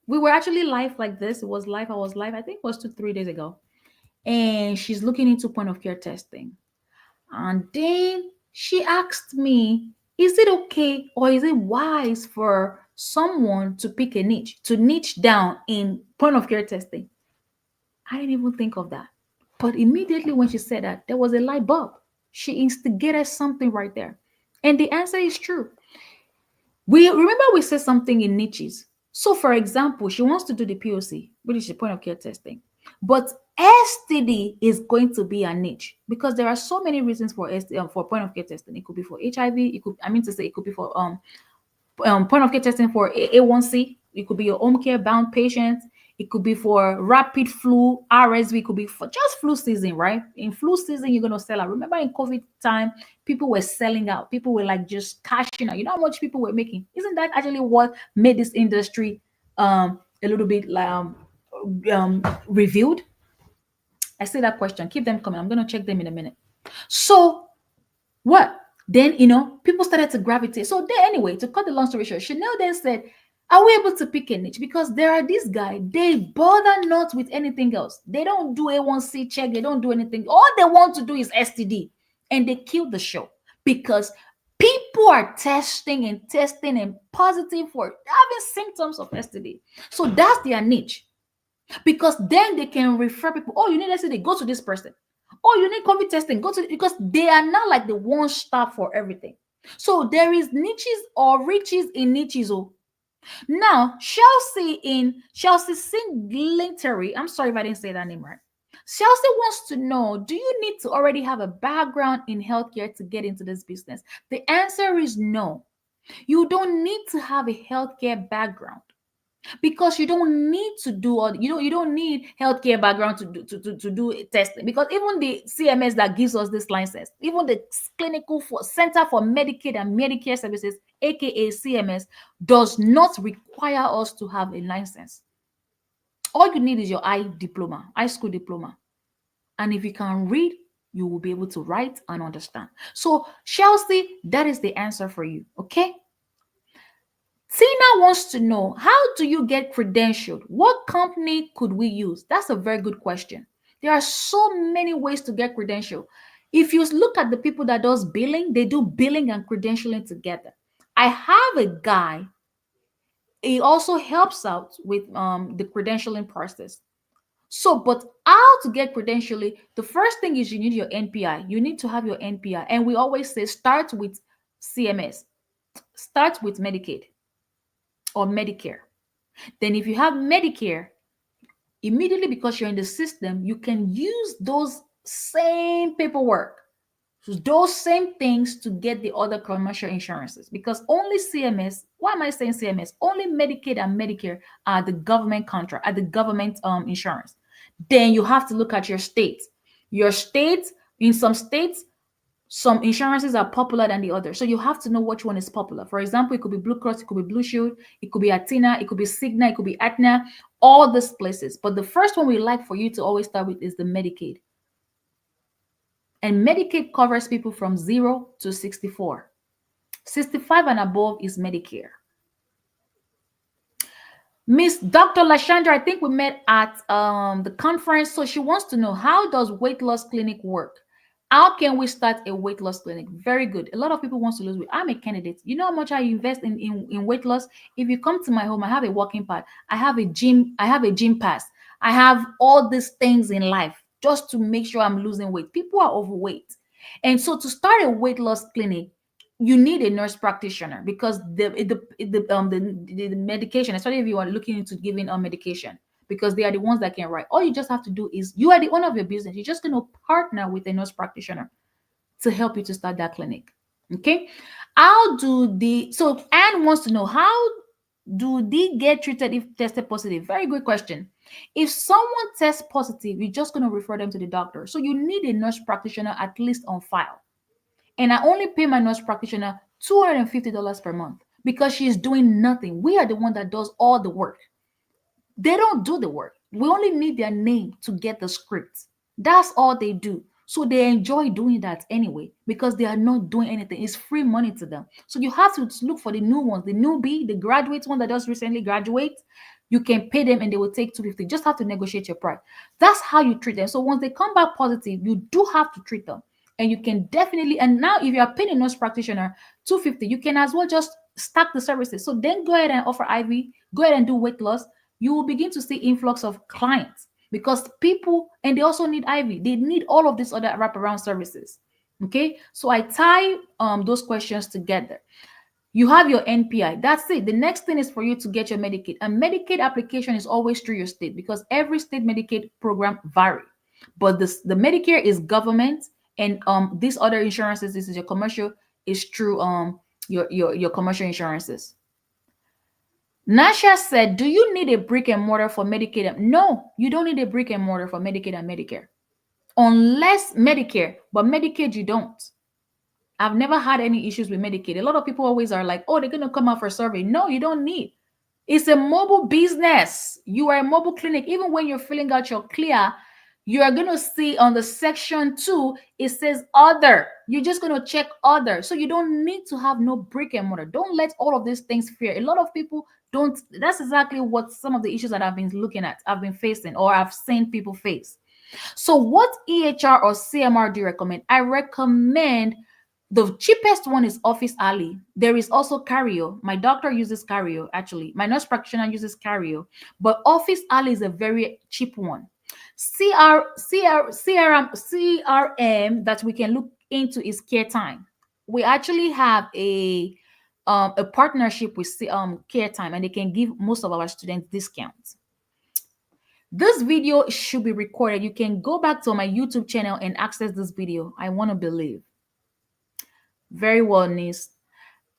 we were actually live like this. It was live. I was live. I think it was 2, 3 days ago. And she's looking into point of care testing. And then she asked me, is it okay or is it wise for someone to pick a niche, to niche down in point of care testing? I didn't even think of that. But immediately when she said that, there was a light bulb. She instigated something right there. And the answer is true. We remember we said something in niches. So, for example, she wants to do the POC, which is the point of care testing. But STD is going to be a niche because there are so many reasons for for point of care testing. It could be for HIV. It could, I mean to say, it could be for point of care testing for A1C. It could be your home care bound patients. It could be for rapid flu, RSV. It could be for just flu season, right? In flu season, you're going to sell out. Remember in COVID time, people were selling out. People were like just cashing out. You know how much people were making? Isn't that actually what made this industry a little bit revealed? I see that question. Keep them coming. I'm going to check them in a minute. So what? Then, people started to gravitate. So then, anyway, to cut the long story short, Chanel then said, are we able to pick a niche? Because there are these guys, they bother not with anything else. They don't do A1C check. They don't do anything. All they want to do is STD. And they kill the show because people are testing and positive for having symptoms of STD. So that's their niche. Because then they can refer people. Oh, you need STD, go to this person. Oh, you need COVID testing, go to, because they are not like the one stop for everything. So there is niches or riches in niches. Oh. Now, Chelsea Singletary, I'm sorry if I didn't say that name right. Chelsea wants to know, do you need to already have a background in healthcare to get into this business? The answer is no. You don't need to have a healthcare background. Because you don't need to do all you don't need healthcare background to do testing, because even the CMS that gives us this license, even the clinical for Center for Medicaid and Medicare Services, aka CMS, does not require us to have a license. All you need is your high school diploma, and if you can read, you will be able to write and understand. So Chelsea, that is the answer for you. Okay. Tina wants to know, how do you get credentialed? What company could we use? That's a very good question. There are so many ways to get credentialed. If you look at the people that does billing, they do billing and credentialing together. I have a guy, he also helps out with the credentialing process. So, but how to get credentialing, the first thing is you need your NPI. You need to have your NPI. And we always say start with CMS, start with Medicaid or Medicare. Then if you have Medicare, immediately, because you're in the system, you can use those same paperwork, those same things to get the other commercial insurances. Because only CMS, why am I saying CMS? Only Medicaid and Medicare are the government contract, are the government insurance. Then you have to look at your state. Your state, in some states, some insurances are popular than the other. So you have to know which one is popular. For example, it could be Blue Cross, it could be Blue Shield, it could be Athena, it could be Cigna, it could be Aetna, all these places. But the first one we like for you to always start with is the Medicaid. And Medicaid covers people from 0 to 64. 65 and above is Medicare. Miss Dr. Lashandra, I think we met at the conference. So she wants to know, how does weight loss clinic work? How can we start a weight loss clinic? Very good. A lot of people want to lose weight. I'm a candidate. You know how much I invest in weight loss? If you come to my home, I have a walking pad. I have a gym pass. I have all these things in life just to make sure I'm losing weight. People are overweight. And so to start a weight loss clinic, you need a nurse practitioner, because the medication, especially if you are looking into giving medication, because they are the ones that can write. All you just have to do is, you are the owner of your business. You're just going to partner with a nurse practitioner to help you to start that clinic. Okay. So Anne wants to know, how do they get treated if tested positive? Very good question. If someone tests positive, you're just going to refer them to the doctor. So you need a nurse practitioner at least on file. And I only pay my nurse practitioner $250 per month because she's doing nothing. We are the one that does all the work. They don't do the work. We only need their name to get the script. That's all they do. So they enjoy doing that anyway because they are not doing anything. It's free money to them. So you have to look for the new ones, the newbie, the graduate one that just recently graduate. You can pay them and they will take 250. Just have to negotiate your price. That's how you treat them. So once they come back positive, you do have to treat them. And you can definitely, and now if you are paying a nurse practitioner 250, you can as well just stack the services. So then go ahead and offer IV, go ahead and do weight loss. You will begin to see influx of clients because people, and they also need IV. They need all of these other wraparound services. Okay, so I tie those questions together. You have your NPI. That's it. The next thing is for you to get your Medicaid. A Medicaid application is always through your state because every state Medicaid program vary. But the Medicare is government, and these other insurances, this is your commercial, is through your commercial insurances. Nasha said, do you need a brick and mortar for Medicaid? No, you don't need a brick and mortar for Medicaid and Medicare. Unless Medicare, but Medicaid you don't. I've never had any issues with Medicaid. A lot of people always are like, oh, they're going to come out for a survey. No, you don't need. It's a mobile business. You are a mobile clinic. Even when you're filling out your CLIA, you are going to see on the section 2, it says other. You're just going to check other. So you don't need to have no brick and mortar. Don't let all of these things fear. A lot of people don't. That's exactly what some of the issues that I've been looking at, I've been facing, or I've seen people face. So what EHR or CMR do you recommend? I recommend the cheapest one is Office Alley. There is also Cario. My doctor uses Cario, actually. My nurse practitioner uses Cario. But Office Alley is a very cheap one. CRM that we can look into is Care Time. We actually have a partnership with Care Time, and they can give most of our students discounts. This video should be recorded. You can go back to my YouTube channel and access this video. I want to believe. Very well, niece.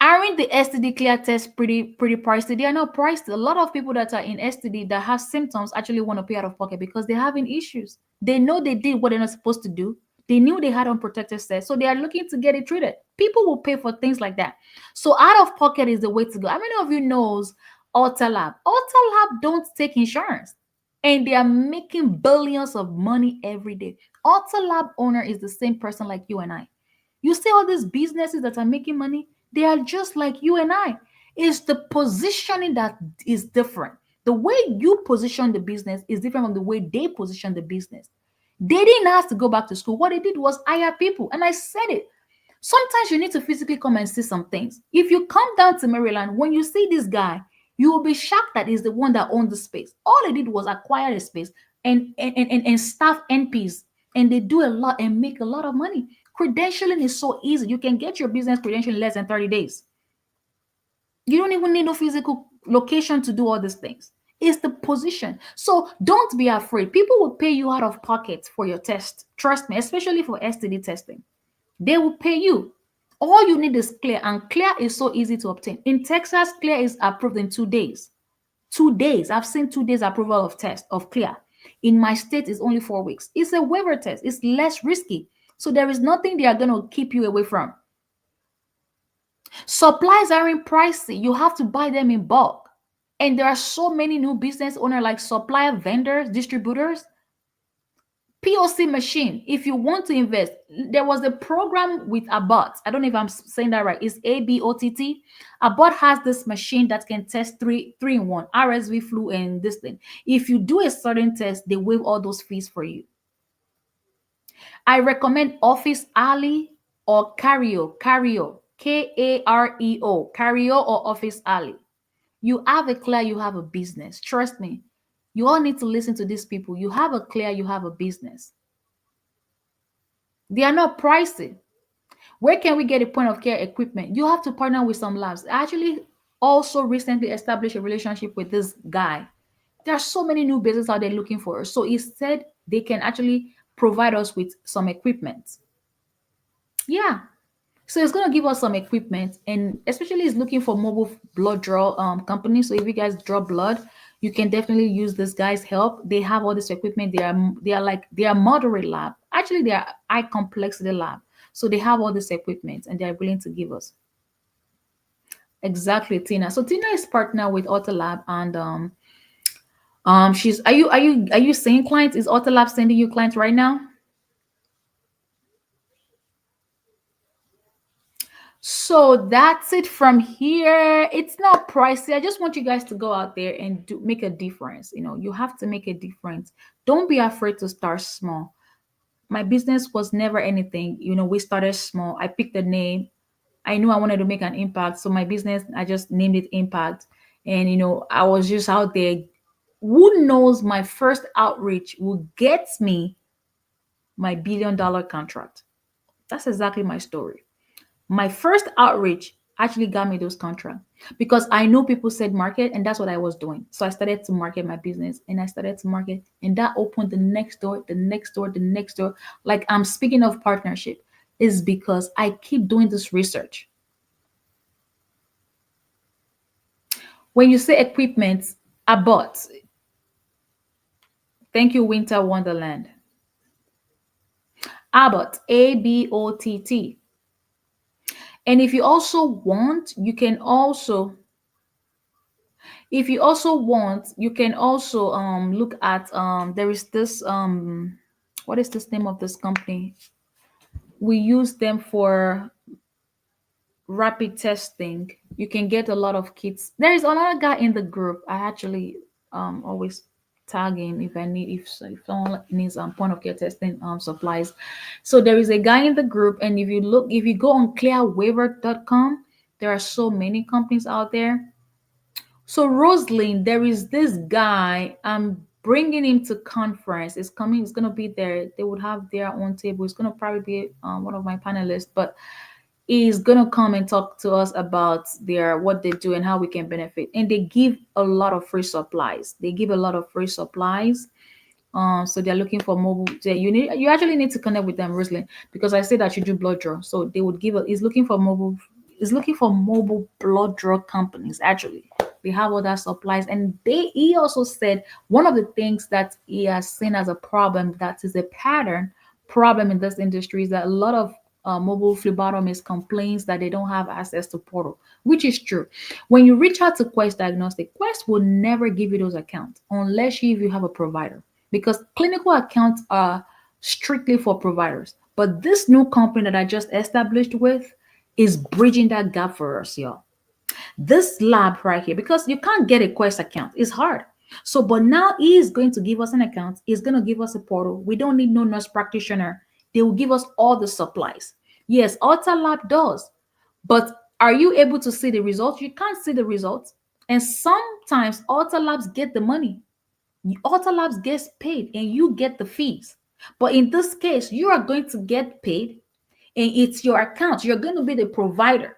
Aren't the STD CLIA tests pretty pricey? They are not pricey. A lot of people that are in STD that have symptoms actually want to pay out of pocket because they're having issues. They know they did what they're not supposed to do. They knew they had unprotected sex, so they are looking to get it treated. People will pay for things like that. So out of pocket is the way to go. How many of you knows Ultra Lab? Ultra Lab don't take insurance, and they are making billions of money every day. Ultra Lab owner is the same person like you and I. You see all these businesses that are making money, they are just like you and I. It's the positioning that is different. The way you position the business is different from the way they position the business. They didn't have to go back to school. What they did was hire people. And I said it. Sometimes you need to physically come and see some things. If you come down to Maryland, when you see this guy, you will be shocked that he's the one that owned the space. All they did was acquire the space and staff NPs. And they do a lot and make a lot of money. Credentialing is so easy. You can get your business credential in less than 30 days. You don't even need no physical location to do all these things. It's the position. So don't be afraid. People will pay you out of pocket for your test. Trust me, especially for STD testing. They will pay you. All you need is CLIA, and CLIA is so easy to obtain. In Texas, CLIA is approved in 2 days. 2 days. I've seen 2 days approval of test of CLIA. In my state, it's only 4 weeks. It's a waiver test. It's less risky. So there is nothing they are going to keep you away from. Supplies aren't pricey. You have to buy them in bulk. And there are so many new business owners like supplier, vendors, distributors. POC machine, if you want to invest, there was a program with Abbott. I don't know if I'm saying that right. It's ABOTT. Abbott has this machine that can test three in one, RSV, flu, and this thing. If you do a certain test, they waive all those fees for you. I recommend Office Alley or Cario, Kareo, Cario or Office Alley. You have a CLIA, you have a business. Trust me. You all need to listen to these people. You have a CLIA, you have a business. They are not pricey. Where can we get a point of care equipment? You have to partner with some labs. I actually also recently established a relationship with this guy. There are so many new businesses out there looking for us. So he said they can actually provide us with some equipment. Yeah. So it's going to give us some equipment, and especially it's looking for mobile blood draw companies. So if you guys draw blood, you can definitely use this guy's help. They have all this equipment. They are moderate lab. Actually, they are high complexity lab. So they have all this equipment and they are willing to give us. Exactly, Tina. So Tina is partner with Autolab, and she's are you seeing clients? Is Autolab sending you clients right now? So that's it from here. It's not pricey. I just want you guys to go out there and make a difference. You have to make a difference. Don't be afraid to start small. My business was never anything. We started small. I picked a name. I knew I wanted to make an impact. So my business, I just named it Impact. And I was just out there. Who knows, my first outreach will get me my $1 billion contract. That's exactly my story. My first outreach actually got me those contracts because I know people said market, and that's what I was doing. So I started to market my business, and I started to market, and that opened the next door, the next door, the next door. Like, I'm speaking of partnership is because I keep doing this research. When you say equipment, I bought. Thank you, Winter Wonderland. Abbott, Abott. And if you also want, you can also, if you also want, you can also look at there is this what is this name of this company? We use them for rapid testing. You can get a lot of kits. There is another guy in the group. I actually always tag him if I need if someone needs point of care testing supplies. So there is a guy in the group, and if you go on clearwaiver.com, there are so many companies out there. So Rosalind, there is this guy. I'm bringing him to conference. It's coming. It's gonna be there. They would have their own table. It's gonna probably be one of my panelists, but he's gonna come and talk to us about their what they do and how we can benefit. And they give a lot of free supplies. They give a lot of free supplies. So they're looking for mobile. You actually need to connect with them, Rosalind, because I said that you do blood draw. So they would give. He's looking for mobile. He's looking for mobile blood draw companies. Actually, they have other supplies, and he also said one of the things that he has seen as a problem, that is a pattern problem in this industry, is that a lot of mobile phlebotomist complains that they don't have access to portal, which is true. When you reach out to Quest Diagnostic, Quest will never give you those accounts unless you have a provider, because clinical accounts are strictly for providers. But this new company that I just established with is bridging that gap for us, y'all. This lab right here, because you can't get a Quest account, it's hard. So, but now he is going to give us an account. He's going to give us a portal. We don't need no nurse practitioner. They will give us all the supplies. Yes, Ultra Lab does, but are you able to see the results? You can't see the results. And sometimes Ultra Labs get the money. Ultra Labs gets paid, and you get the fees. But in this case, you are going to get paid, and it's your account. You're going to be the provider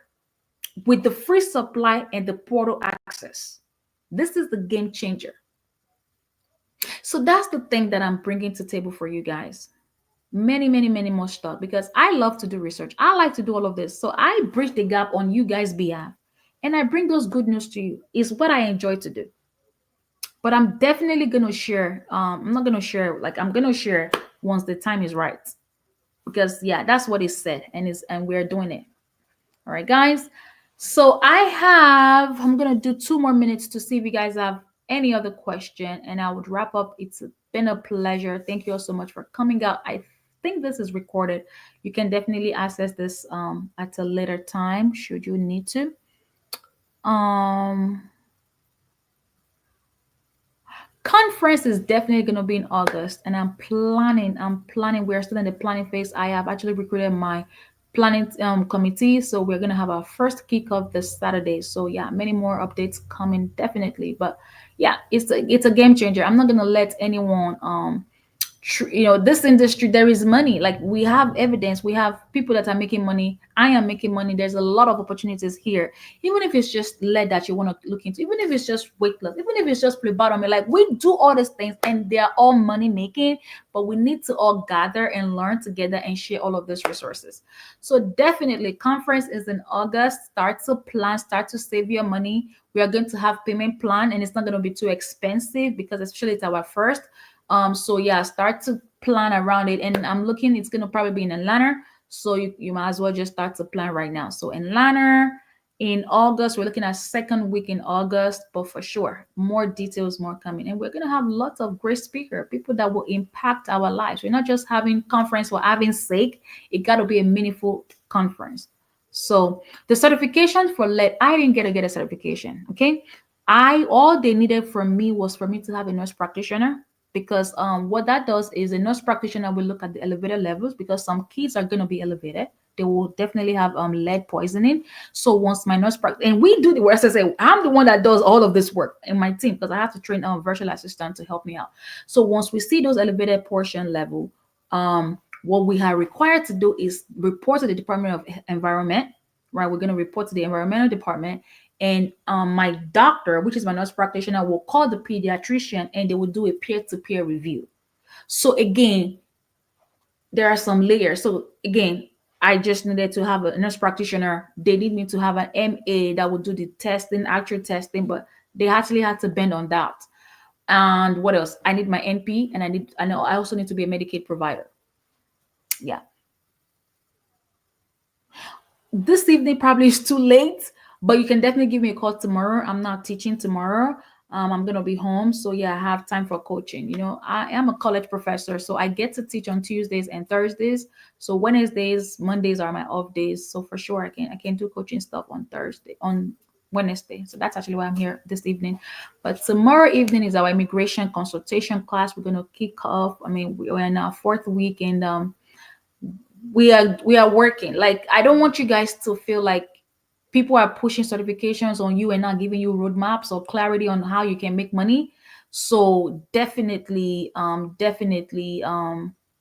with the free supply and the portal access. This is the game changer. So that's the thing that I'm bringing to the table for you guys. Many, many, many more stuff, because I love to do research. I like to do all of this. So I bridge the gap on you guys' behalf, and I bring those good news to you. It's what I enjoy to do. But I'm definitely going to share. I'm not going to share, like, I'm going to share once the time is right. Because yeah, that's what is said, and we're doing it. All right, guys. So I'm gonna do 2 more minutes to see if you guys have any other question, and I would wrap up. It's been a pleasure. Thank you all so much for coming out. I think this is recorded. You can definitely access this at a later time should you need to. Conference is definitely going to be in August, and I'm planning. We're still in the planning phase. I have actually recruited my planning committee, so we're going to have our first kickoff this Saturday. So yeah, many more updates coming definitely. But yeah, it's a game changer. I'm not going to let anyone this industry, there is money. Like, we have evidence, we have people that are making money. I am making money. There's a lot of opportunities here. Even if it's just lead that you want to look into, even if it's just weight loss, even if it's just phlebotomy, like, we do all these things and they are all money making. But we need to all gather and learn together and share all of these resources. So definitely, conference is in August. Start to plan, start to save your money. We are going to have payment plan, and it's not going to be too expensive because especially it's our first. So yeah, start to plan around it. And I'm looking, it's gonna probably be in Atlanta. So you might as well just start to plan right now. So in Atlanta in August, we're looking at second week in August, but for sure, more details, more coming. And we're gonna have lots of great speakers, people that will impact our lives. We're not just having conference for having sake. It gotta be a meaningful conference. So the certification for lead, I didn't get a certification. Okay. All they needed from me was for me to have a nurse practitioner, because what that does is a nurse practitioner will look at the elevator levels, because some kids are going to be elevated. They will definitely have lead poisoning. So once my nurse practitioner, and we do the work, as I say, I'm the one that does all of this work in my team, because I have to train a virtual assistant to help me out. So once we see those elevated portion level, what we are required to do is report to the Department of Environment, right? We're going to report to the environmental department, and my doctor, which is my nurse practitioner, will call the pediatrician, and they will do a peer-to-peer review. So again, there are some layers. So again, I just needed to have a nurse practitioner. They need me to have an MA that would do the testing, actual testing, but they actually had to bend on that. And what else? I need my NP, and I know I also need to be a Medicaid provider. Yeah. This evening probably is too late, but you can definitely give me a call tomorrow. I'm not teaching tomorrow. I'm gonna be home, so yeah, I have time for coaching. I am a college professor, so I get to teach on Tuesdays and Thursdays. So Wednesdays, Mondays are my off days. So for sure, I can do coaching stuff on Wednesday. So that's actually why I'm here this evening. But tomorrow evening is our immigration consultation class. We're gonna kick off. I mean, we're in our fourth week, and we are working. Like, I don't want you guys to feel like people are pushing certifications on you and not giving you roadmaps or clarity on how you can make money. So definitely,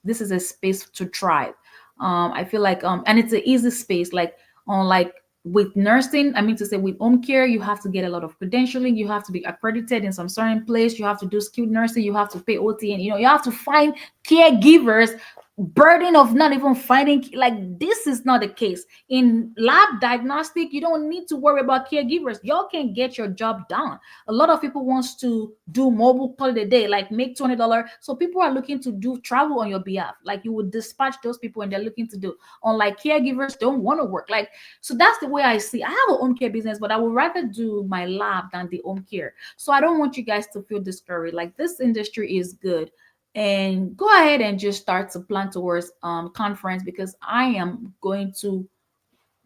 this is a space to try. I feel like and it's an easy space. Like, on like with nursing, I mean to say, with home care, you have to get a lot of credentialing, you have to be accredited in some certain place, you have to do skilled nursing, you have to pay OT, and you have to find caregivers. Burden of not even finding, like, this is not the case in lab diagnostic. You don't need to worry about caregivers. Y'all can get your job done. A lot of people wants to do mobile, call it a day, like make $20. So people are looking to do travel on your behalf. Like, you would dispatch those people, and they're looking to do. Unlike caregivers don't want to work. Like, so that's the way I see. I have a home care business, but I would rather do my lab than the home care. So I don't want you guys to feel discouraged. Like, this industry is good, and go ahead and just start to plan towards conference, because I am going to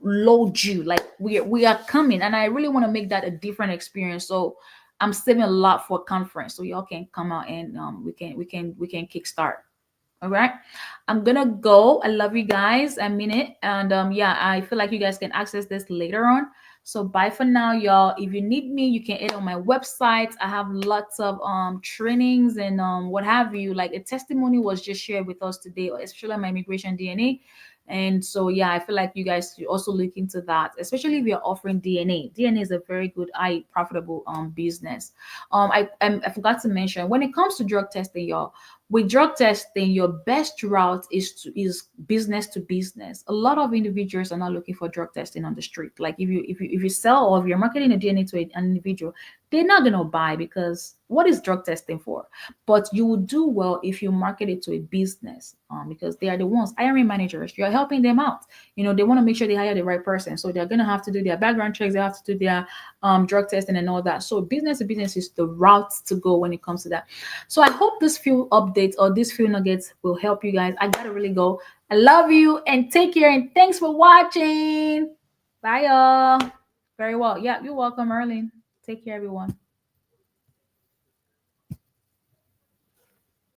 load you. Like, we are coming, and I really want to make that a different experience. So I'm saving a lot for conference, so y'all can come out, and we can kickstart. All right. I'm gonna go. I love you guys. I mean it. And yeah, I feel like you guys can access this later on. So bye for now, y'all. If you need me, you can hit on my website. I have lots of trainings and what have you. Like, a testimony was just shared with us today, especially my immigration DNA. And so yeah, I feel like you guys should also look into that, especially if you're offering DNA. DNA is a very good, profitable business. I forgot to mention, when it comes to drug testing, y'all, with drug testing, your best route is business to business. A lot of individuals are not looking for drug testing on the street. Like, if you sell, or if you're marketing a DNA to an individual, they're not gonna buy, because what is drug testing for? But you would do well if you market it to a business, because they are the ones hiring managers. You're helping them out. They want to make sure they hire the right person, so they're gonna have to do their background checks. They have to do their drug testing and all that. So business to business is the route to go when it comes to that. So I hope this few updates or these few nuggets will help you guys. I gotta really go. I love you, and take care, and thanks for watching. Bye, y'all. Very well. Yeah, you're welcome, Erling. Take care, everyone.